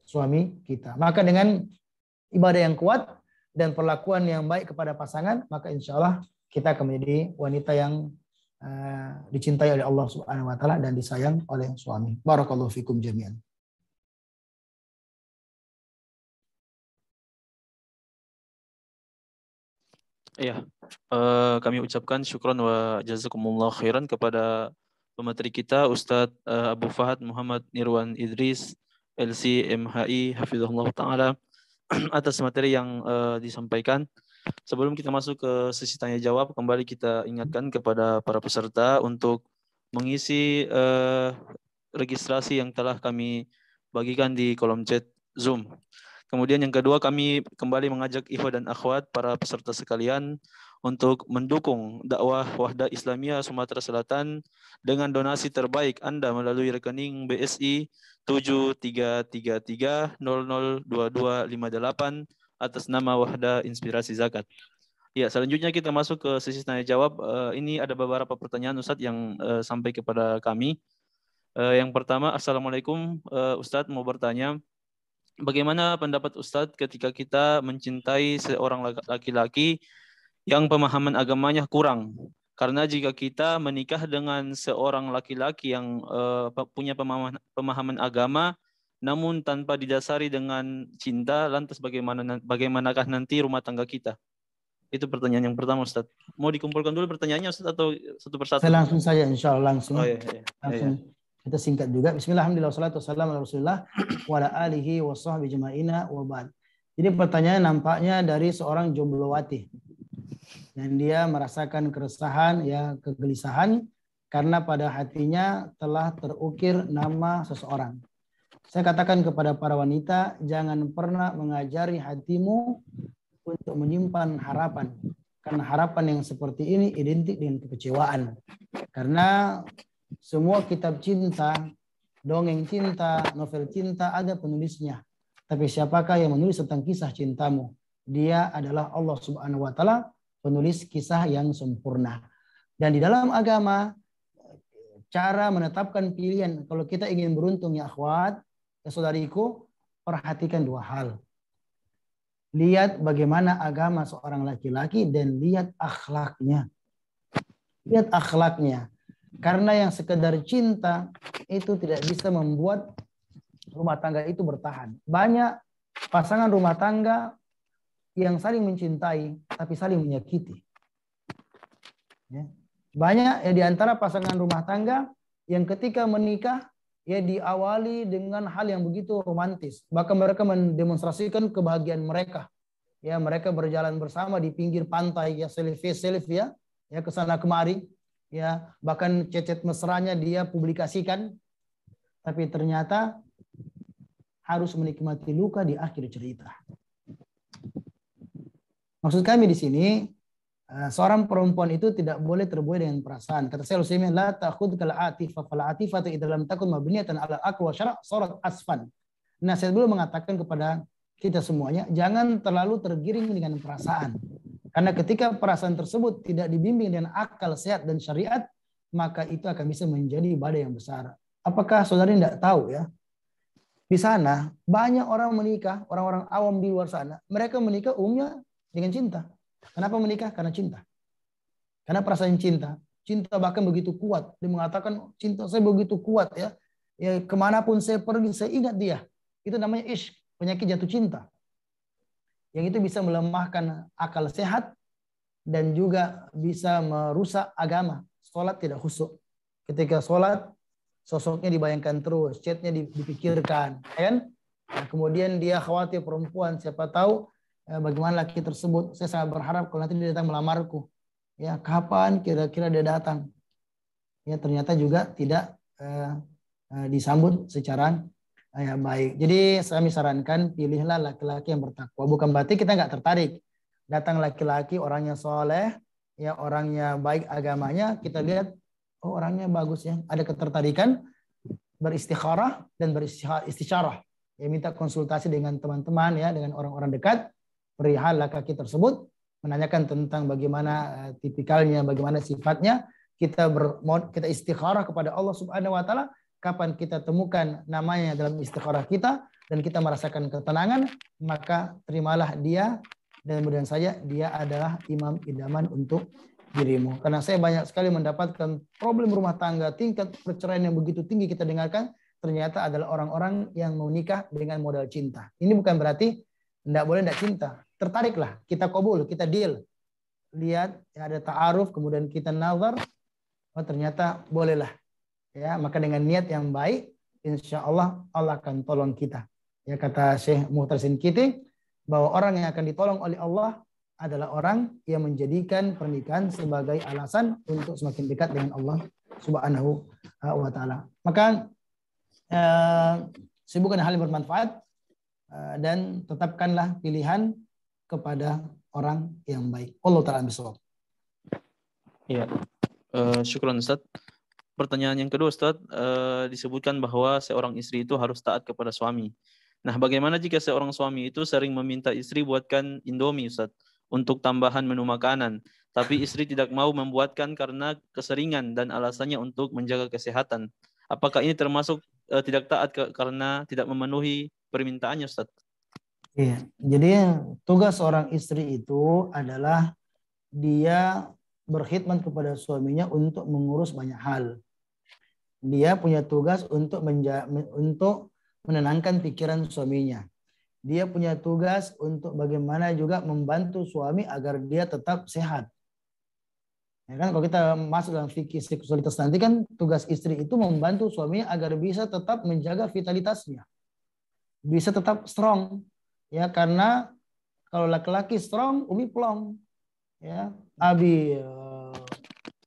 suami kita. Maka dengan ibadah yang kuat dan perlakuan yang baik kepada pasangan, maka insya Allah kita akan menjadi wanita yang dicintai oleh Allah Subhanahu wa taala dan disayang oleh suami. Barakallahu fikum jami'an. Ya, kami ucapkan syukran wa jazakumullah khairan kepada pemateri kita Ustadz Abu Fahad Muhammad Nirwan Idris LC MHI Hafizahullah Ta'ala atas materi yang disampaikan. Sebelum kita masuk ke sesi tanya jawab, kembali kita ingatkan kepada para peserta untuk mengisi registrasi yang telah kami bagikan di kolom chat Zoom. Kemudian yang kedua, kami kembali mengajak ikhwah dan akhwat para peserta sekalian untuk mendukung dakwah Wahdah Islamiyah Sumatera Selatan dengan donasi terbaik Anda melalui rekening BSI 7333002258 atas nama Wahdah Inspirasi Zakat. Ya, selanjutnya kita masuk ke sesi tanya jawab. Ini ada beberapa pertanyaan Ustadz yang sampai kepada kami. Yang pertama, Assalamualaikum Ustadz, mau bertanya, bagaimana pendapat Ustadz ketika kita mencintai seorang laki-laki yang pemahaman agamanya kurang? Karena jika kita menikah dengan seorang laki-laki yang punya pemahaman agama, namun tanpa didasari dengan cinta, lantas bagaimanakah nanti rumah tangga kita? Itu pertanyaan yang pertama, Ustaz. Mau dikumpulkan dulu pertanyaannya, Ustaz, atau satu persatu? Saya langsung saja, insya Allah langsung. Oh iya, Langsung kita singkat juga. Bismillahirrahmanirrahim. Wassalatu wassalamu ala Rasulillah wa ala alihi wa sahbihi jamaina wa ba'd. Jadi pertanyaan nampaknya dari seorang jomblowati. Dan dia merasakan keresahan, ya kegelisahan karena pada hatinya telah terukir nama seseorang. Saya katakan kepada para wanita, jangan pernah mengajari hatimu untuk menyimpan harapan. Karena harapan yang seperti ini identik dengan kekecewaan. Karena semua kitab cinta, dongeng cinta, novel cinta ada penulisnya. Tapi siapakah yang menulis tentang kisah cintamu? Dia adalah Allah Subhanahu wa taala, penulis kisah yang sempurna. Dan di dalam agama, cara menetapkan pilihan, kalau kita ingin beruntung ya akhwat, ya saudariku, perhatikan dua hal. Lihat bagaimana agama seorang laki-laki dan lihat akhlaknya. Lihat akhlaknya. Karena yang sekedar cinta itu tidak bisa membuat rumah tangga itu bertahan. Banyak pasangan rumah tangga yang saling mencintai tapi saling menyakiti. Ya. Banyak ya di antara pasangan rumah tangga yang ketika menikah ya diawali dengan hal yang begitu romantis. Bahkan mereka mendemonstrasikan kebahagiaan mereka. Ya, mereka berjalan bersama di pinggir pantai ya, selfie ya, ya ke sana kemari. Ya, bahkan cecet mesranya dia publikasikan. Tapi ternyata harus menikmati luka di akhir cerita. Maksud kami di sini, seorang perempuan itu tidak boleh terbuai dengan perasaan. Kata saya Utsaimin, la ta'khudkal atifah fal atifatu idza lam takun mabniyatan 'ala al-aqwa syara' sarat asfan. Nah, saya dulu mengatakan kepada kita semuanya, jangan terlalu tergiring dengan perasaan. Karena ketika perasaan tersebut tidak dibimbing dengan akal sehat dan syariat, maka itu akan bisa menjadi badai yang besar. Apakah saudari tidak tahu ya? Di sana banyak orang menikah, orang-orang awam di luar sana, mereka menikah umumnya dengan cinta. Kenapa menikah? Karena cinta. Karena perasaan cinta. Cinta bahkan begitu kuat. Dia mengatakan cinta saya begitu kuat ya. Ya kemanapun saya pergi, saya ingat dia. Itu namanya ishq, penyakit jatuh cinta. Yang itu bisa melemahkan akal sehat dan juga bisa merusak agama. Sholat tidak khusyuk. Ketika sholat, sosoknya dibayangkan terus, chatnya dipikirkan. Kan? Nah, kemudian dia khawatir perempuan, siapa tahu bagaimana laki tersebut. Saya sangat berharap kalau nanti dia datang melamarku. Ya, kapan kira-kira dia datang? Ya, ternyata juga tidak disambut secara baik. Jadi kami sarankan pilihlah laki-laki yang bertakwa. Bukan berarti kita nggak tertarik. Datang laki-laki orangnya soleh, ya orangnya baik agamanya, kita lihat oh orangnya bagus ya. Ada ketertarikan, beristikharah dan beristisyarah. Ya minta konsultasi dengan teman-teman ya, dengan orang-orang dekat perihal laki-laki tersebut, menanyakan tentang bagaimana tipikalnya, bagaimana sifatnya. Kita istikharah kepada Allah Subhanahu wa taala. Kapan kita temukan namanya dalam istikharah kita dan kita merasakan ketenangan, maka terimalah dia dan mudah saja dia adalah imam idaman untuk dirimu. Karena saya banyak sekali mendapatkan problem rumah tangga, tingkat perceraian yang begitu tinggi kita dengarkan, ternyata adalah orang-orang yang mau nikah dengan modal cinta. Ini bukan berarti tidak boleh tidak cinta. Tertariklah, kita qabul, kita deal. Lihat ada ta'aruf, kemudian kita nazar, oh ternyata bolehlah. Ya, maka dengan niat yang baik, insya Allah Allah akan tolong kita. Ya kata Syekh Muhtasin Kiti bahwa orang yang akan ditolong oleh Allah adalah orang yang menjadikan pernikahan sebagai alasan untuk semakin dekat dengan Allah Subhanahu wa taala. Maka sibukkan hal yang bermanfaat dan tetapkanlah pilihan kepada orang yang baik. Allah taala bisawab. Ya. Syukran Ustaz. Pertanyaan yang kedua Ustaz, disebutkan bahwa seorang istri itu harus taat kepada suami. Nah, bagaimana jika seorang suami itu sering meminta istri buatkan Indomie Ustaz? untuk tambahan menu makanan. Tapi istri tidak mau membuatkan karena keseringan dan alasannya untuk menjaga kesehatan. Apakah ini termasuk tidak taat karena tidak memenuhi permintaannya, Ustaz? Iya, jadi tugas seorang istri itu adalah dia berkhidmat kepada suaminya untuk mengurus banyak hal. Dia punya tugas untuk menenangkan pikiran suaminya. Dia punya tugas untuk bagaimana juga membantu suami agar dia tetap sehat. Ya kan, kalau kita masuk dalam fikih seksualitas nanti kan tugas istri itu membantu suaminya agar bisa tetap menjaga vitalitasnya, bisa tetap strong. Ya, karena kalau laki-laki strong, umi plong. Ya, abi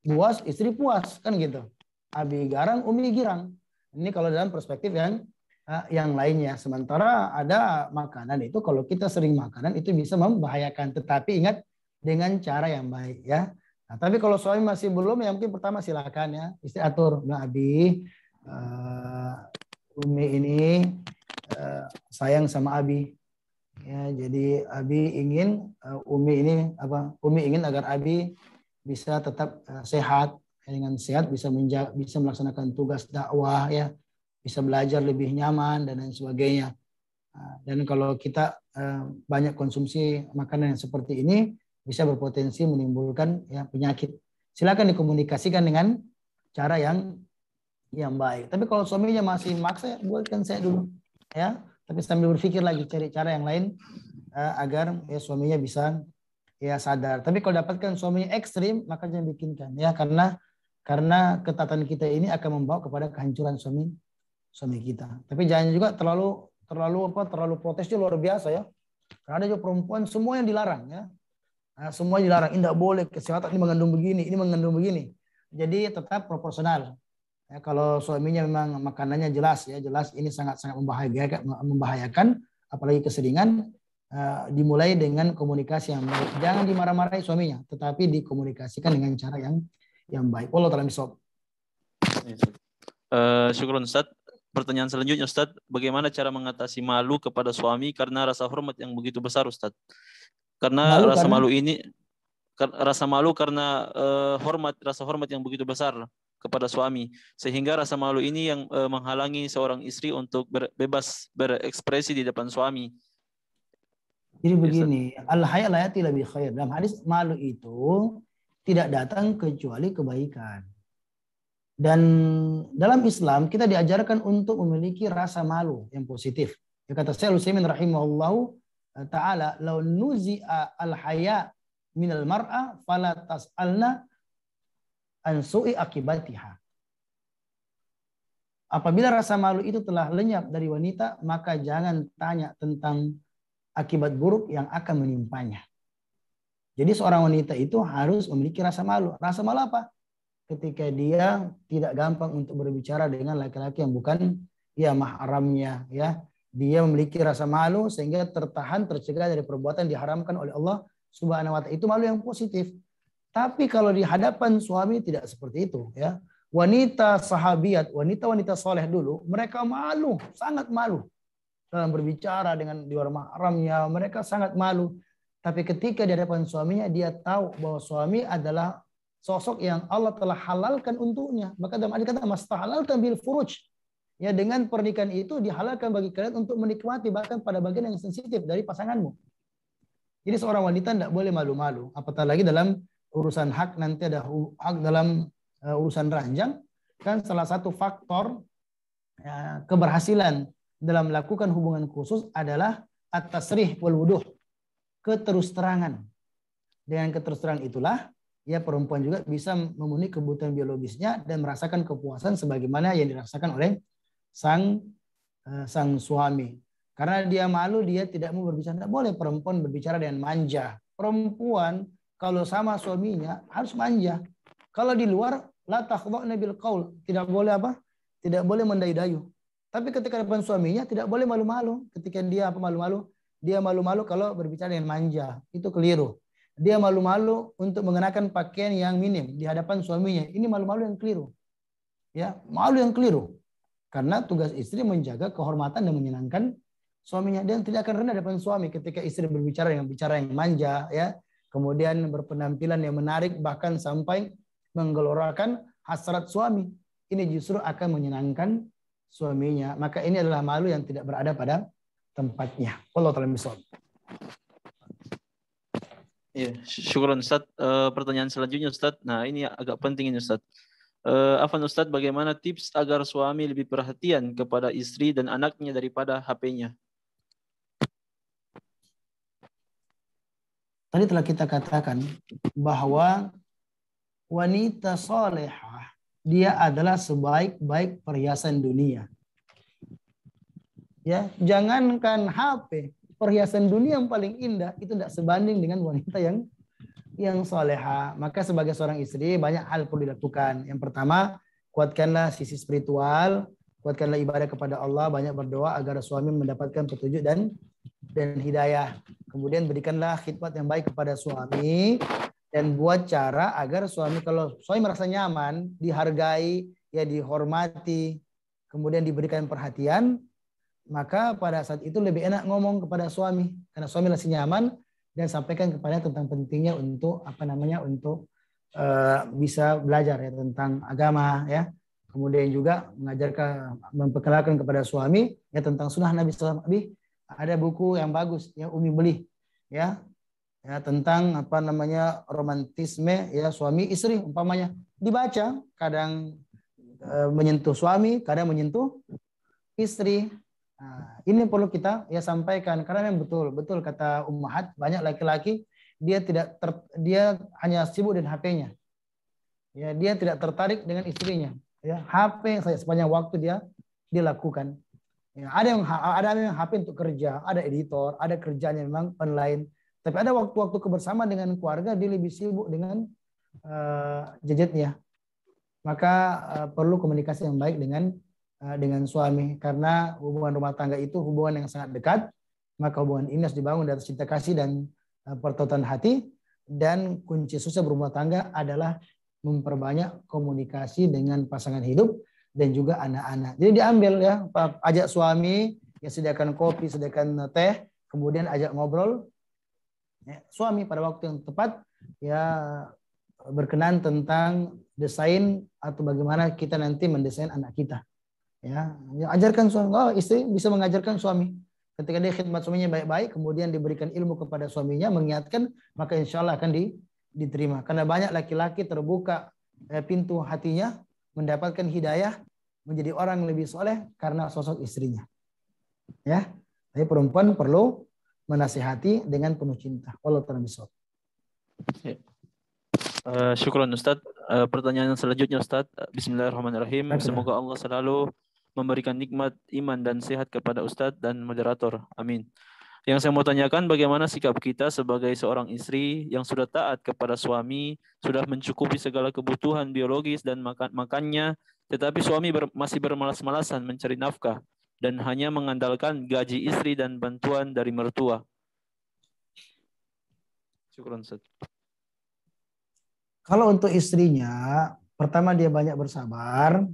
puas, istri puas, kan gitu. Abi garang, umi girang. Ini kalau dalam perspektif yang lainnya. Sementara ada makanan itu kalau kita sering makanan itu bisa membahayakan. Tetapi ingat dengan cara yang baik ya. Nah, tapi kalau suami masih belum, ya mungkin pertama silakan ya istri atur, nah Abi, Umi ini sayang sama Abi. Ya, jadi Abi ingin Umi ini Umi ingin agar Abi bisa tetap sehat, dengan sehat bisa melaksanakan tugas dakwah ya, bisa belajar lebih nyaman dan lain sebagainya. Dan kalau kita banyak konsumsi makanan yang seperti ini bisa berpotensi menimbulkan ya penyakit. Silakan dikomunikasikan dengan cara yang baik. Tapi kalau suaminya masih maksa, buatkan saya dulu ya. Tapi sambil berpikir lagi cari cara yang lain agar ya suaminya bisa ya sadar. Tapi kalau dapatkan suaminya ekstrim, maka jangan bikinkan ya, karena ketatan kita ini akan membawa kepada kehancuran suami kita. Tapi jangan juga terlalu protesnya luar biasa ya. Karena ada juga perempuan semua yang dilarang ya. Nah, semua dilarang, ini tidak boleh, kesehatan ini mengandung begini. Jadi tetap proporsional. Ya, kalau suaminya memang makanannya jelas ini sangat-sangat membahayakan, apalagi keseringan, dimulai dengan komunikasi yang baik. Jangan dimarah-marahi suaminya, tetapi dikomunikasikan dengan cara yang baik. Allah ta'ala bisawab. Syukron Ustaz. Pertanyaan selanjutnya Ustaz, bagaimana cara mengatasi malu kepada suami karena rasa hormat yang begitu besar Ustaz? Karena rasa malu karena rasa hormat yang begitu besar kepada suami, sehingga rasa malu ini yang menghalangi seorang istri untuk bebas berekspresi di depan suami. Jadi begini, al-haya la yati bi khair. Dalam hadis, malu itu tidak datang kecuali kebaikan. Dan dalam Islam kita diajarkan untuk memiliki rasa malu yang positif. Ya, kata Syekh Utsaimin rahimahullahu ta'ala, "Lau nuzi'a al-haya minal mar'a fala tas'alna an su'i akibatiha." Apabila rasa malu itu telah lenyap dari wanita, maka jangan tanya tentang akibat buruk yang akan menimpanya. Jadi seorang wanita itu harus memiliki rasa malu. Rasa malu apa? Ketika dia tidak gampang untuk berbicara dengan laki-laki yang bukan ya mahramnya ya. Dia memiliki rasa malu sehingga tercegah dari perbuatan diharamkan oleh Allah Subhanahu wa ta'ala. Itu malu yang positif. Tapi kalau di hadapan suami tidak seperti itu ya. Wanita sahabiat, wanita-wanita soleh dulu, mereka malu, sangat malu dalam berbicara dengan di luar mahramnya, mereka sangat malu. Tapi ketika di hadapan suaminya, dia tahu bahwa suami adalah sosok yang Allah telah halalkan untuknya. Maka dalam ayat kata mastahalalta bil furuj. Ya, dengan pernikahan itu dihalalkan bagi kalian untuk menikmati bahkan pada bagian yang sensitif dari pasanganmu. Jadi seorang wanita tidak boleh malu-malu. Apatah lagi dalam urusan hak, nanti ada hak dalam urusan ranjang. Kan salah satu faktor keberhasilan dalam melakukan hubungan khusus adalah at-tasrih wal wuduh. Keterus-terangan. Dengan keterus-terangan itulah ya perempuan juga bisa memenuhi kebutuhan biologisnya dan merasakan kepuasan sebagaimana yang dirasakan oleh sang suami. Karena dia malu, dia tidak mau berbicara. Tidak boleh perempuan berbicara dengan manja. Perempuan kalau sama suaminya harus manja. Kalau di luar, la takhdha'na bil qaul, tidak boleh tidak boleh mendayu-dayu. Tapi ketika depan suaminya tidak boleh malu-malu. Ketika dia malu-malu, dia malu-malu kalau berbicara dengan manja. Itu keliru. Dia malu-malu untuk mengenakan pakaian yang minim di hadapan suaminya. Ini malu-malu yang keliru. Ya, malu yang keliru. Karena tugas istri menjaga kehormatan dan menyenangkan suaminya. Dan tidak akan rendah di depan suami ketika istri berbicara dengan bicara yang manja, ya, kemudian berpenampilan yang menarik, bahkan sampai menggelorakan hasrat suami. Ini justru akan menyenangkan suaminya. Maka ini adalah malu yang tidak berada pada tempatnya. Allah ta'ala misal. Ya, syukron Ustaz. Pertanyaan selanjutnya Ustaz. Nah, ini agak penting ini Ustaz. Afwan Ustaz, bagaimana tips agar suami lebih perhatian kepada istri dan anaknya daripada HP-nya? Tadi telah kita katakan bahwa wanita salehah dia adalah sebaik-baik perhiasan dunia. Ya, jangankan HP, perhiasan dunia yang paling indah itu tidak sebanding dengan wanita yang salehah. Maka sebagai seorang istri banyak hal perlu dilakukan. Yang pertama, kuatkanlah sisi spiritual, kuatkanlah ibadah kepada Allah, banyak berdoa agar suami mendapatkan petunjuk dan hidayah. Kemudian berikanlah khidmat yang baik kepada suami dan buat cara agar suami, kalau suami merasa nyaman, dihargai, ya dihormati, kemudian diberikan perhatian, maka pada saat itu lebih enak ngomong kepada suami karena suami masih nyaman, dan sampaikan kepada tentang pentingnya untuk untuk bisa belajar ya tentang agama ya. Kemudian juga memperkenalkan kepada suami ya tentang sunnah Nabi SAW. Ada buku yang bagus ya Umi beli ya tentang romantisme ya suami istri umpamanya, dibaca, kadang menyentuh suami, kadang menyentuh istri. Nah, ini perlu kita ya sampaikan karena memang betul kata ummahat, banyak laki-laki dia hanya sibuk dengan HP-nya. Ya, dia tidak tertarik dengan istrinya. Ya, HP saya sepanjang waktu dia lakukan. Ya, ada yang HP untuk kerja, ada editor, ada kerjanya memang online. Tapi ada waktu-waktu kebersamaan dengan keluarga dia lebih sibuk dengan gadgetnya. Maka perlu komunikasi yang baik dengan suami, karena hubungan rumah tangga itu hubungan yang sangat dekat. Maka hubungan ini harus dibangun dari cinta kasih dan pertautan hati, dan kunci sukses berumah tangga adalah memperbanyak komunikasi dengan pasangan hidup dan juga anak-anak. Jadi diambil ya, ajak suami ya, sediakan kopi, sediakan teh, kemudian ajak ngobrol ya, suami pada waktu yang tepat ya, berkenan tentang desain atau bagaimana kita nanti mendesain anak kita. Ya, ajarkan suami. Oh, istri bisa mengajarkan suami. Ketika dia khidmat suaminya baik-baik, kemudian diberikan ilmu kepada suaminya, mengingatkan, maka insya Allah akan diterima. Karena banyak laki-laki terbuka pintu hatinya, mendapatkan hidayah, menjadi orang lebih soleh karena sosok istrinya. Ya, tapi perempuan perlu menasihati dengan penuh cinta. Allah ta'ala bisawab. Syukron Ustaz. Pertanyaan selanjutnya Ustaz. Bismillahirrahmanirrahim. Semoga Allah selalu memberikan nikmat iman dan sehat kepada Ustadz dan moderator. Amin. Yang saya mau tanyakan, bagaimana sikap kita sebagai seorang istri yang sudah taat kepada suami, sudah mencukupi segala kebutuhan biologis dan makannya, tetapi suami masih bermalas-malasan mencari nafkah dan hanya mengandalkan gaji istri dan bantuan dari mertua. Syukron Ustaz. Kalau untuk istrinya, pertama dia banyak bersabar.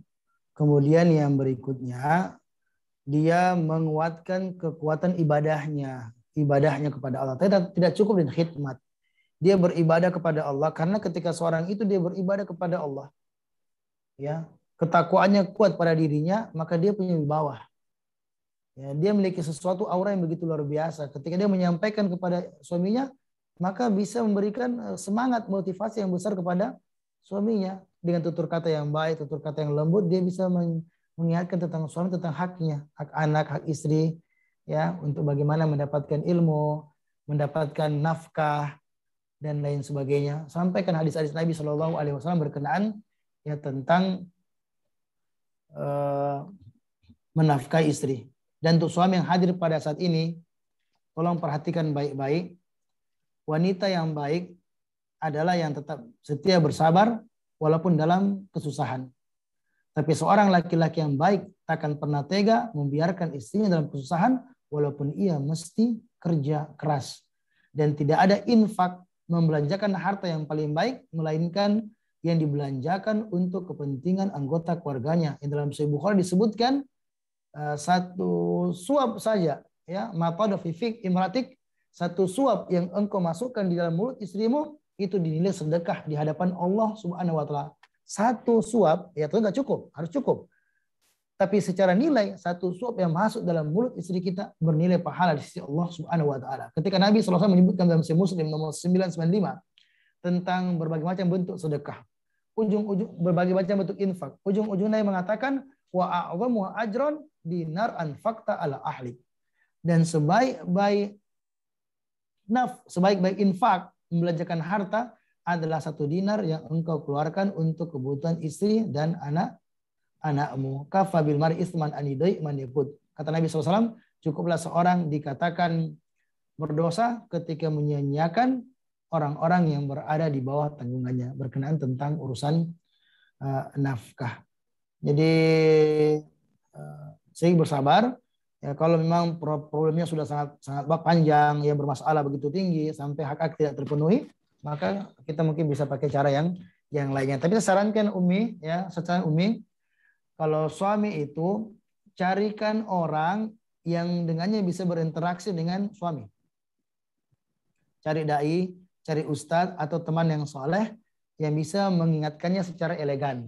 Kemudian yang berikutnya, dia menguatkan kekuatan ibadahnya kepada Allah. Tidak cukup dengan khidmat. Dia beribadah kepada Allah karena ketika seorang itu dia beribadah kepada Allah, ya, ketakwaannya kuat pada dirinya, maka dia punya wibawa. Ya, dia memiliki sesuatu aura yang begitu luar biasa. Ketika dia menyampaikan kepada suaminya, maka bisa memberikan semangat, motivasi yang besar kepada suaminya. Dengan tutur kata yang baik, tutur kata yang lembut, dia bisa mengingatkan tentang suami, tentang haknya, hak anak, hak istri, ya, untuk bagaimana mendapatkan ilmu, mendapatkan nafkah dan lain sebagainya. Sampaikan hadis-hadis Nabi SAW berkenaan ya tentang menafkahi istri. Dan untuk suami yang hadir pada saat ini, tolong perhatikan baik-baik. Wanita yang baik adalah yang tetap setia bersabar walaupun dalam kesusahan. Tapi seorang laki-laki yang baik takkan pernah tega membiarkan istrinya dalam kesusahan walaupun ia mesti kerja keras. Dan tidak ada infak, membelanjakan harta yang paling baik, melainkan yang dibelanjakan untuk kepentingan anggota keluarganya. Yang dalam Sahih Bukhari disebutkan satu suap saja, ya, matada fi fik imratik, satu suap yang engkau masukkan di dalam mulut istrimu itu dinilai sedekah di hadapan Allah Subhanahu wa taala. Satu suap ya itu enggak cukup, harus cukup. Tapi secara nilai satu suap yang masuk dalam mulut istri kita bernilai pahala di sisi Allah Subhanahu wa taala. Ketika Nabi SAW menyebutkan dalam Sahih Muslim nomor 995 tentang berbagai macam bentuk sedekah, ujung-ujung berbagai macam bentuk infak, ujung-ujungnya mengatakan wa a'zamu ajran dinar anfaqta ala ahli. Dan sebaik-baik infak membelanjakan harta adalah 1 dinar yang engkau keluarkan untuk kebutuhan istri dan anakmu. Kafa bil mar'i isman an yudai man yaqut. Kata Nabi SAW, cukuplah seorang dikatakan berdosa ketika menyia-nyiakan orang-orang yang berada di bawah tanggungannya berkenaan tentang urusan nafkah. Jadi saya bersabar. Ya, kalau memang problemnya sudah sangat panjang, ya bermasalah begitu tinggi sampai hak tidak terpenuhi, maka kita mungkin bisa pakai cara yang lainnya. Tapi saya sarankan Umi, ya, secara Umi, kalau suami itu carikan orang yang dengannya bisa berinteraksi dengan suami. Cari dai, cari ustadz atau teman yang soleh yang bisa mengingatkannya secara elegan.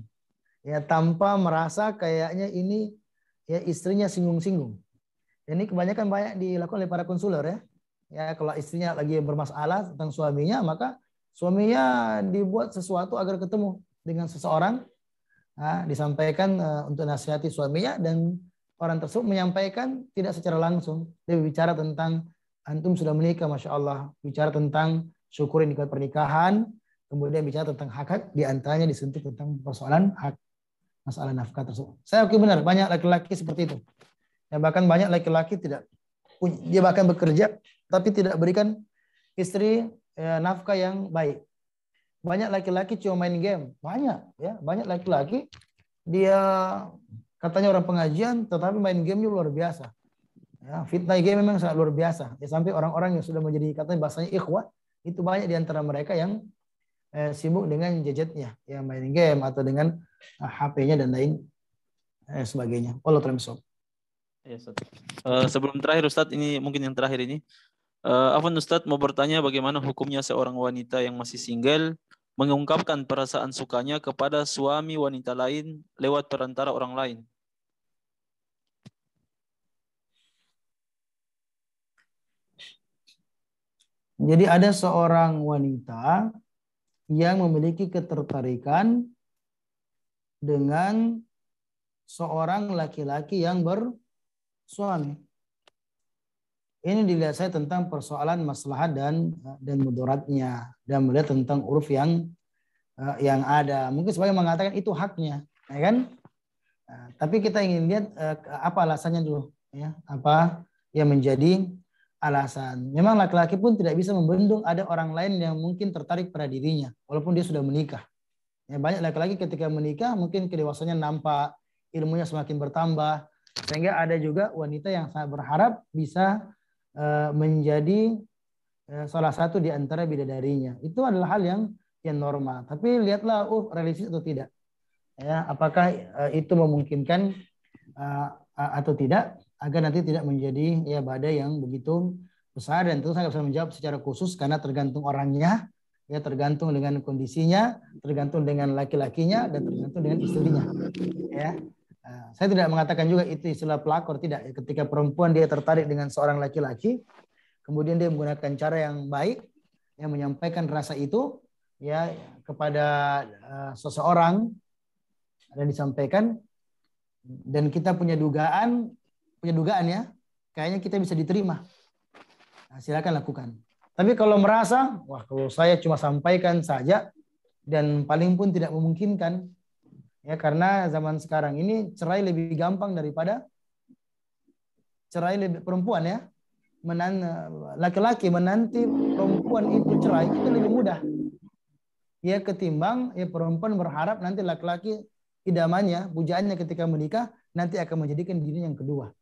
Ya, tanpa merasa kayaknya ini ya istrinya singgung-singgung. Ini kebanyakan banyak dilakukan oleh para konselor ya. Ya, kalau istrinya lagi bermasalah tentang suaminya, maka suaminya dibuat sesuatu agar ketemu dengan seseorang. Nah, disampaikan untuk nasihati suaminya dan orang tersebut menyampaikan tidak secara langsung. Dia bicara tentang antum sudah menikah, Masya Allah. Bicara tentang syukuri nikmat pernikahan. Kemudian bicara tentang hak-hak, diantaranya disentuh tentang persoalan hak masalah nafkah tersebut. Saya akui benar, banyak laki-laki seperti itu. Ya, bahkan banyak laki-laki dia bahkan bekerja tapi tidak berikan istri nafkah yang baik. Banyak laki-laki cuma main game, banyak laki-laki dia katanya orang pengajian tetapi main game luar biasa. Ya, fitnah game memang sangat luar biasa. Ya, sampai orang-orang yang sudah menjadi katanya bahasanya ikhwah itu banyak di antara mereka yang sibuk dengan gadgetnya, ya main game atau dengan HP-nya dan lain sebagainya. Allah ta'ala. Ya, sebelum terakhir Ustadz, ini mungkin yang terakhir ini. Afwan Ustadz mau bertanya bagaimana hukumnya seorang wanita yang masih single mengungkapkan perasaan sukanya kepada suami wanita lain lewat perantara orang lain. Jadi ada seorang wanita yang memiliki ketertarikan dengan seorang laki-laki yang bersuami. Ini dilihat saya tentang persoalan maslahat dan mudaratnya dan melihat tentang uruf yang ada. Mungkin sebagai mengatakan itu haknya, ya kan? Tapi kita ingin lihat apa alasannya dulu, ya. Apa yang menjadi alasan. Memang laki-laki pun tidak bisa membendung ada orang lain yang mungkin tertarik pada dirinya walaupun dia sudah menikah. Ya, banyak laki-laki ketika menikah mungkin kedewasannya nampak, ilmunya semakin bertambah, sehingga ada juga wanita yang sangat berharap bisa menjadi salah satu di antara bidadarinya. Itu adalah hal yang normal. Tapi lihatlah realistis atau tidak. Ya, apakah itu memungkinkan atau tidak agar nanti tidak menjadi ya badai yang begitu besar. Dan tentu saya bisa menjawab secara khusus karena tergantung orangnya, ya tergantung dengan kondisinya, tergantung dengan laki-lakinya dan tergantung dengan istrinya. Ya. Saya tidak mengatakan juga itu istilah pelakor, tidak. Ketika perempuan dia tertarik dengan seorang laki-laki, kemudian dia menggunakan cara yang baik, yang menyampaikan rasa itu ya kepada seseorang dan disampaikan, dan kita punya dugaan ya, kayaknya kita bisa diterima. Nah, silakan lakukan. Tapi kalau merasa, wah kalau saya cuma sampaikan saja dan paling pun tidak memungkinkan, ya karena zaman sekarang ini cerai lebih gampang daripada cerai perempuan ya. Laki-laki menanti perempuan itu cerai itu lebih mudah. Ya ketimbang ya perempuan berharap nanti laki-laki idamannya, pujaannya ketika menikah nanti akan menjadikan dirinya yang kedua.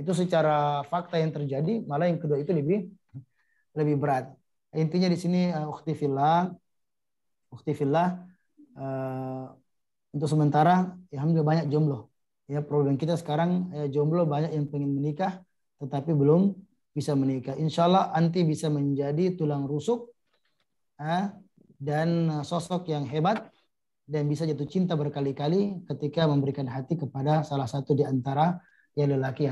Itu secara fakta yang terjadi, malah yang kedua itu lebih berat. Intinya di sini ukhti fillah untuk sementara ya alhamdulillah banyak jomblo. Ya problem kita sekarang jomblo banyak yang pengen menikah tetapi belum bisa menikah. Insya Allah anti bisa menjadi tulang rusuk dan sosok yang hebat dan bisa jatuh cinta berkali-kali ketika memberikan hati kepada salah satu di antara lelaki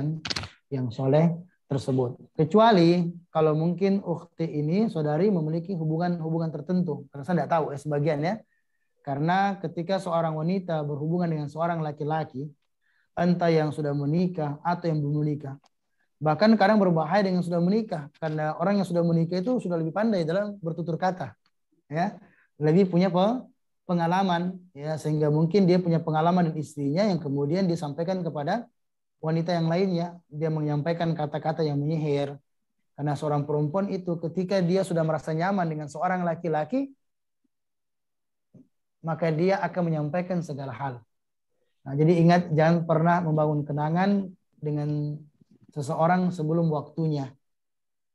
yang soleh tersebut. Kecuali kalau mungkin ukhti ini saudari memiliki hubungan tertentu. Karena saya tidak tahu sebagian ya. Karena ketika seorang wanita berhubungan dengan seorang laki-laki, entah yang sudah menikah atau yang belum menikah, bahkan kadang berbahaya dengan sudah menikah, karena orang yang sudah menikah itu sudah lebih pandai dalam bertutur kata, ya, lebih punya pengalaman, ya, sehingga mungkin dia punya pengalaman dengan istrinya yang kemudian disampaikan kepada wanita yang lainnya. Dia menyampaikan kata-kata yang menyihir. Karena seorang perempuan itu ketika dia sudah merasa nyaman dengan seorang laki-laki, maka dia akan menyampaikan segala hal. Nah, jadi ingat, jangan pernah membangun kenangan dengan seseorang sebelum waktunya,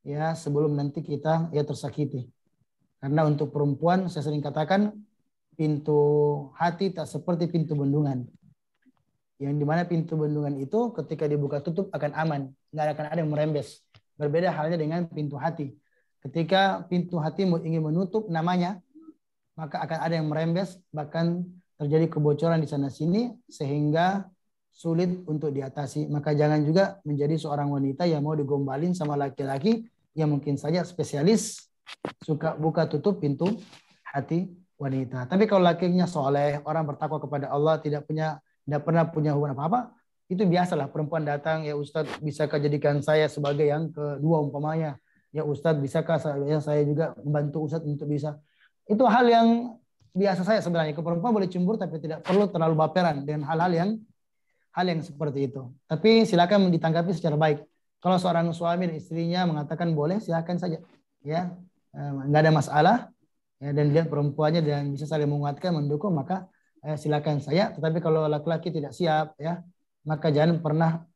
ya, sebelum nanti kita tersakiti. Karena untuk perempuan saya sering katakan pintu hati tak seperti pintu bendungan. Yang dimana pintu bendungan itu ketika dibuka tutup akan aman, nggak akan ada yang merembes. Berbeda halnya dengan pintu hati. Ketika pintu hatimu ingin menutup namanya, maka akan ada yang merembes, bahkan terjadi kebocoran di sana sini sehingga sulit untuk diatasi. Maka jangan juga menjadi seorang wanita yang mau digombalin sama laki-laki yang mungkin saja spesialis suka buka tutup pintu hati wanita. Tapi kalau lakinya soleh, orang bertakwa kepada Allah, tidak pernah punya hubungan apa-apa, itu biasalah perempuan datang, ya Ustadz, bisakah jadikan saya sebagai yang kedua umpamanya? Ya Ustadz, bisakah saya juga membantu Ustadz untuk bisa? Itu hal yang biasa saya sebenarnya. Perempuan boleh cemburu tapi tidak perlu terlalu baperan dengan hal yang seperti itu. Tapi silakan ditanggapi secara baik. Kalau seorang suami dan istrinya mengatakan boleh, silakan saja. Ya, nggak ada masalah. Ya, dan dia perempuannya dan bisa saling menguatkan, mendukung, maka silakan saya. Tetapi kalau laki-laki tidak siap, ya, maka jangan pernah.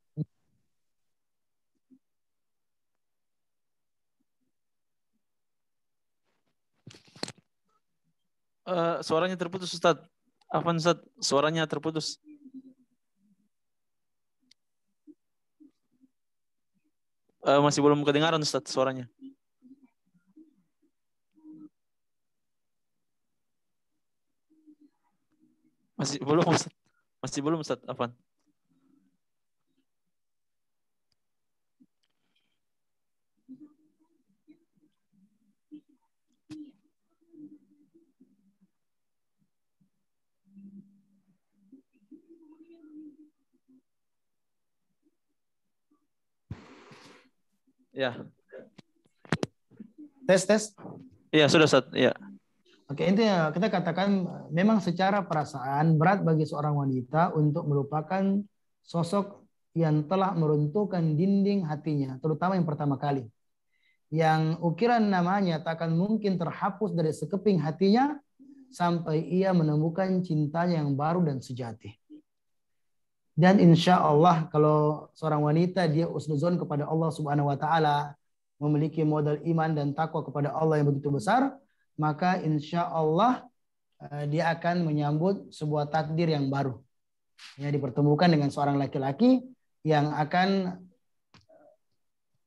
Suaranya terputus, Ustaz. Afwan, Ustaz, suaranya terputus. Masih belum kedengaran, Ustaz, suaranya. Masih belum, Ustaz. Masih belum, Ustaz. Afwan. Ya. Tes. Iya, sudah, Ustaz. Iya. Oke, intinya kita katakan memang secara perasaan berat bagi seorang wanita untuk melupakan sosok yang telah meruntuhkan dinding hatinya, terutama yang pertama kali. Yang ukiran namanya tak akan mungkin terhapus dari sekeping hatinya sampai ia menemukan cintanya yang baru dan sejati. Dan insya Allah kalau seorang wanita dia husnuzon kepada Allah Subhanahu Wa Taala, memiliki modal iman dan takwa kepada Allah yang begitu besar, maka insya Allah dia akan menyambut sebuah takdir yang baru. Ya, dipertemukan dengan seorang laki-laki yang akan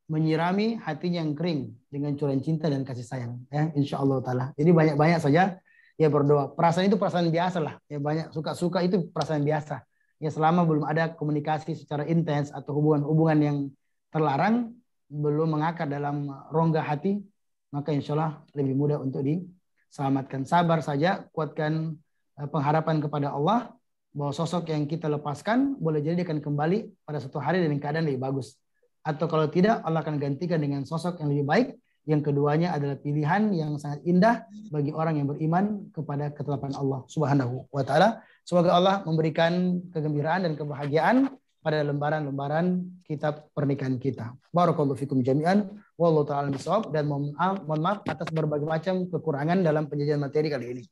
menyirami hatinya yang kering dengan curahan cinta dan kasih sayang. Ya, insya Allah Taala. Jadi banyak-banyak saja ya berdoa. Perasaan itu perasaan biasa lah. Ya, banyak suka-suka itu perasaan biasa. Ya, selama belum ada komunikasi secara intens atau hubungan yang terlarang, belum mengakar dalam rongga hati, maka insya Allah lebih mudah untuk diselamatkan. Sabar saja, kuatkan pengharapan kepada Allah bahwa sosok yang kita lepaskan boleh jadi akan kembali pada suatu hari dengan keadaan lebih bagus. Atau kalau tidak, Allah akan gantikan dengan sosok yang lebih baik. Yang keduanya adalah pilihan yang sangat indah bagi orang yang beriman kepada ketetapan Allah Subhanahu wa Ta'ala. Semoga Allah memberikan kegembiraan dan kebahagiaan pada lembaran-lembaran kitab pernikahan kita. Barakallahu fikum jami'an. Wallahu ta'ala bisawab. Dan mohon maaf atas berbagai macam kekurangan dalam penyajian materi kali ini.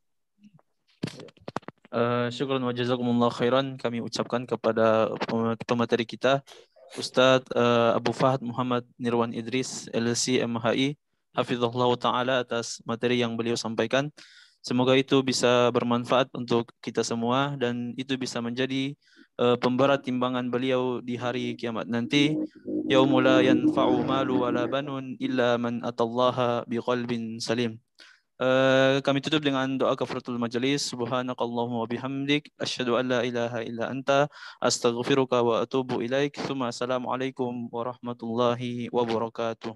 Syukran wa jazakumullah khairan kami ucapkan kepada pemateri kita, Ustadz Abu Fahd Muhammad Nirwan Idris, LC MHI, Hafizahullah Ta'ala, atas materi yang beliau sampaikan. Semoga itu bisa bermanfaat untuk kita semua dan itu bisa menjadi pemberat timbangan beliau di hari kiamat nanti. Yaumu la yanfa'u malu wala banun illa man atallaha biqalbin salim. Kami tutup dengan doa kafaratul majelis. Subhanakallahumma wa bihamdik asyhadu an la ilaha illa anta astaghfiruka wa atubu ilaik. Tsumma assalamualaikum warahmatullahi wabarakatuh.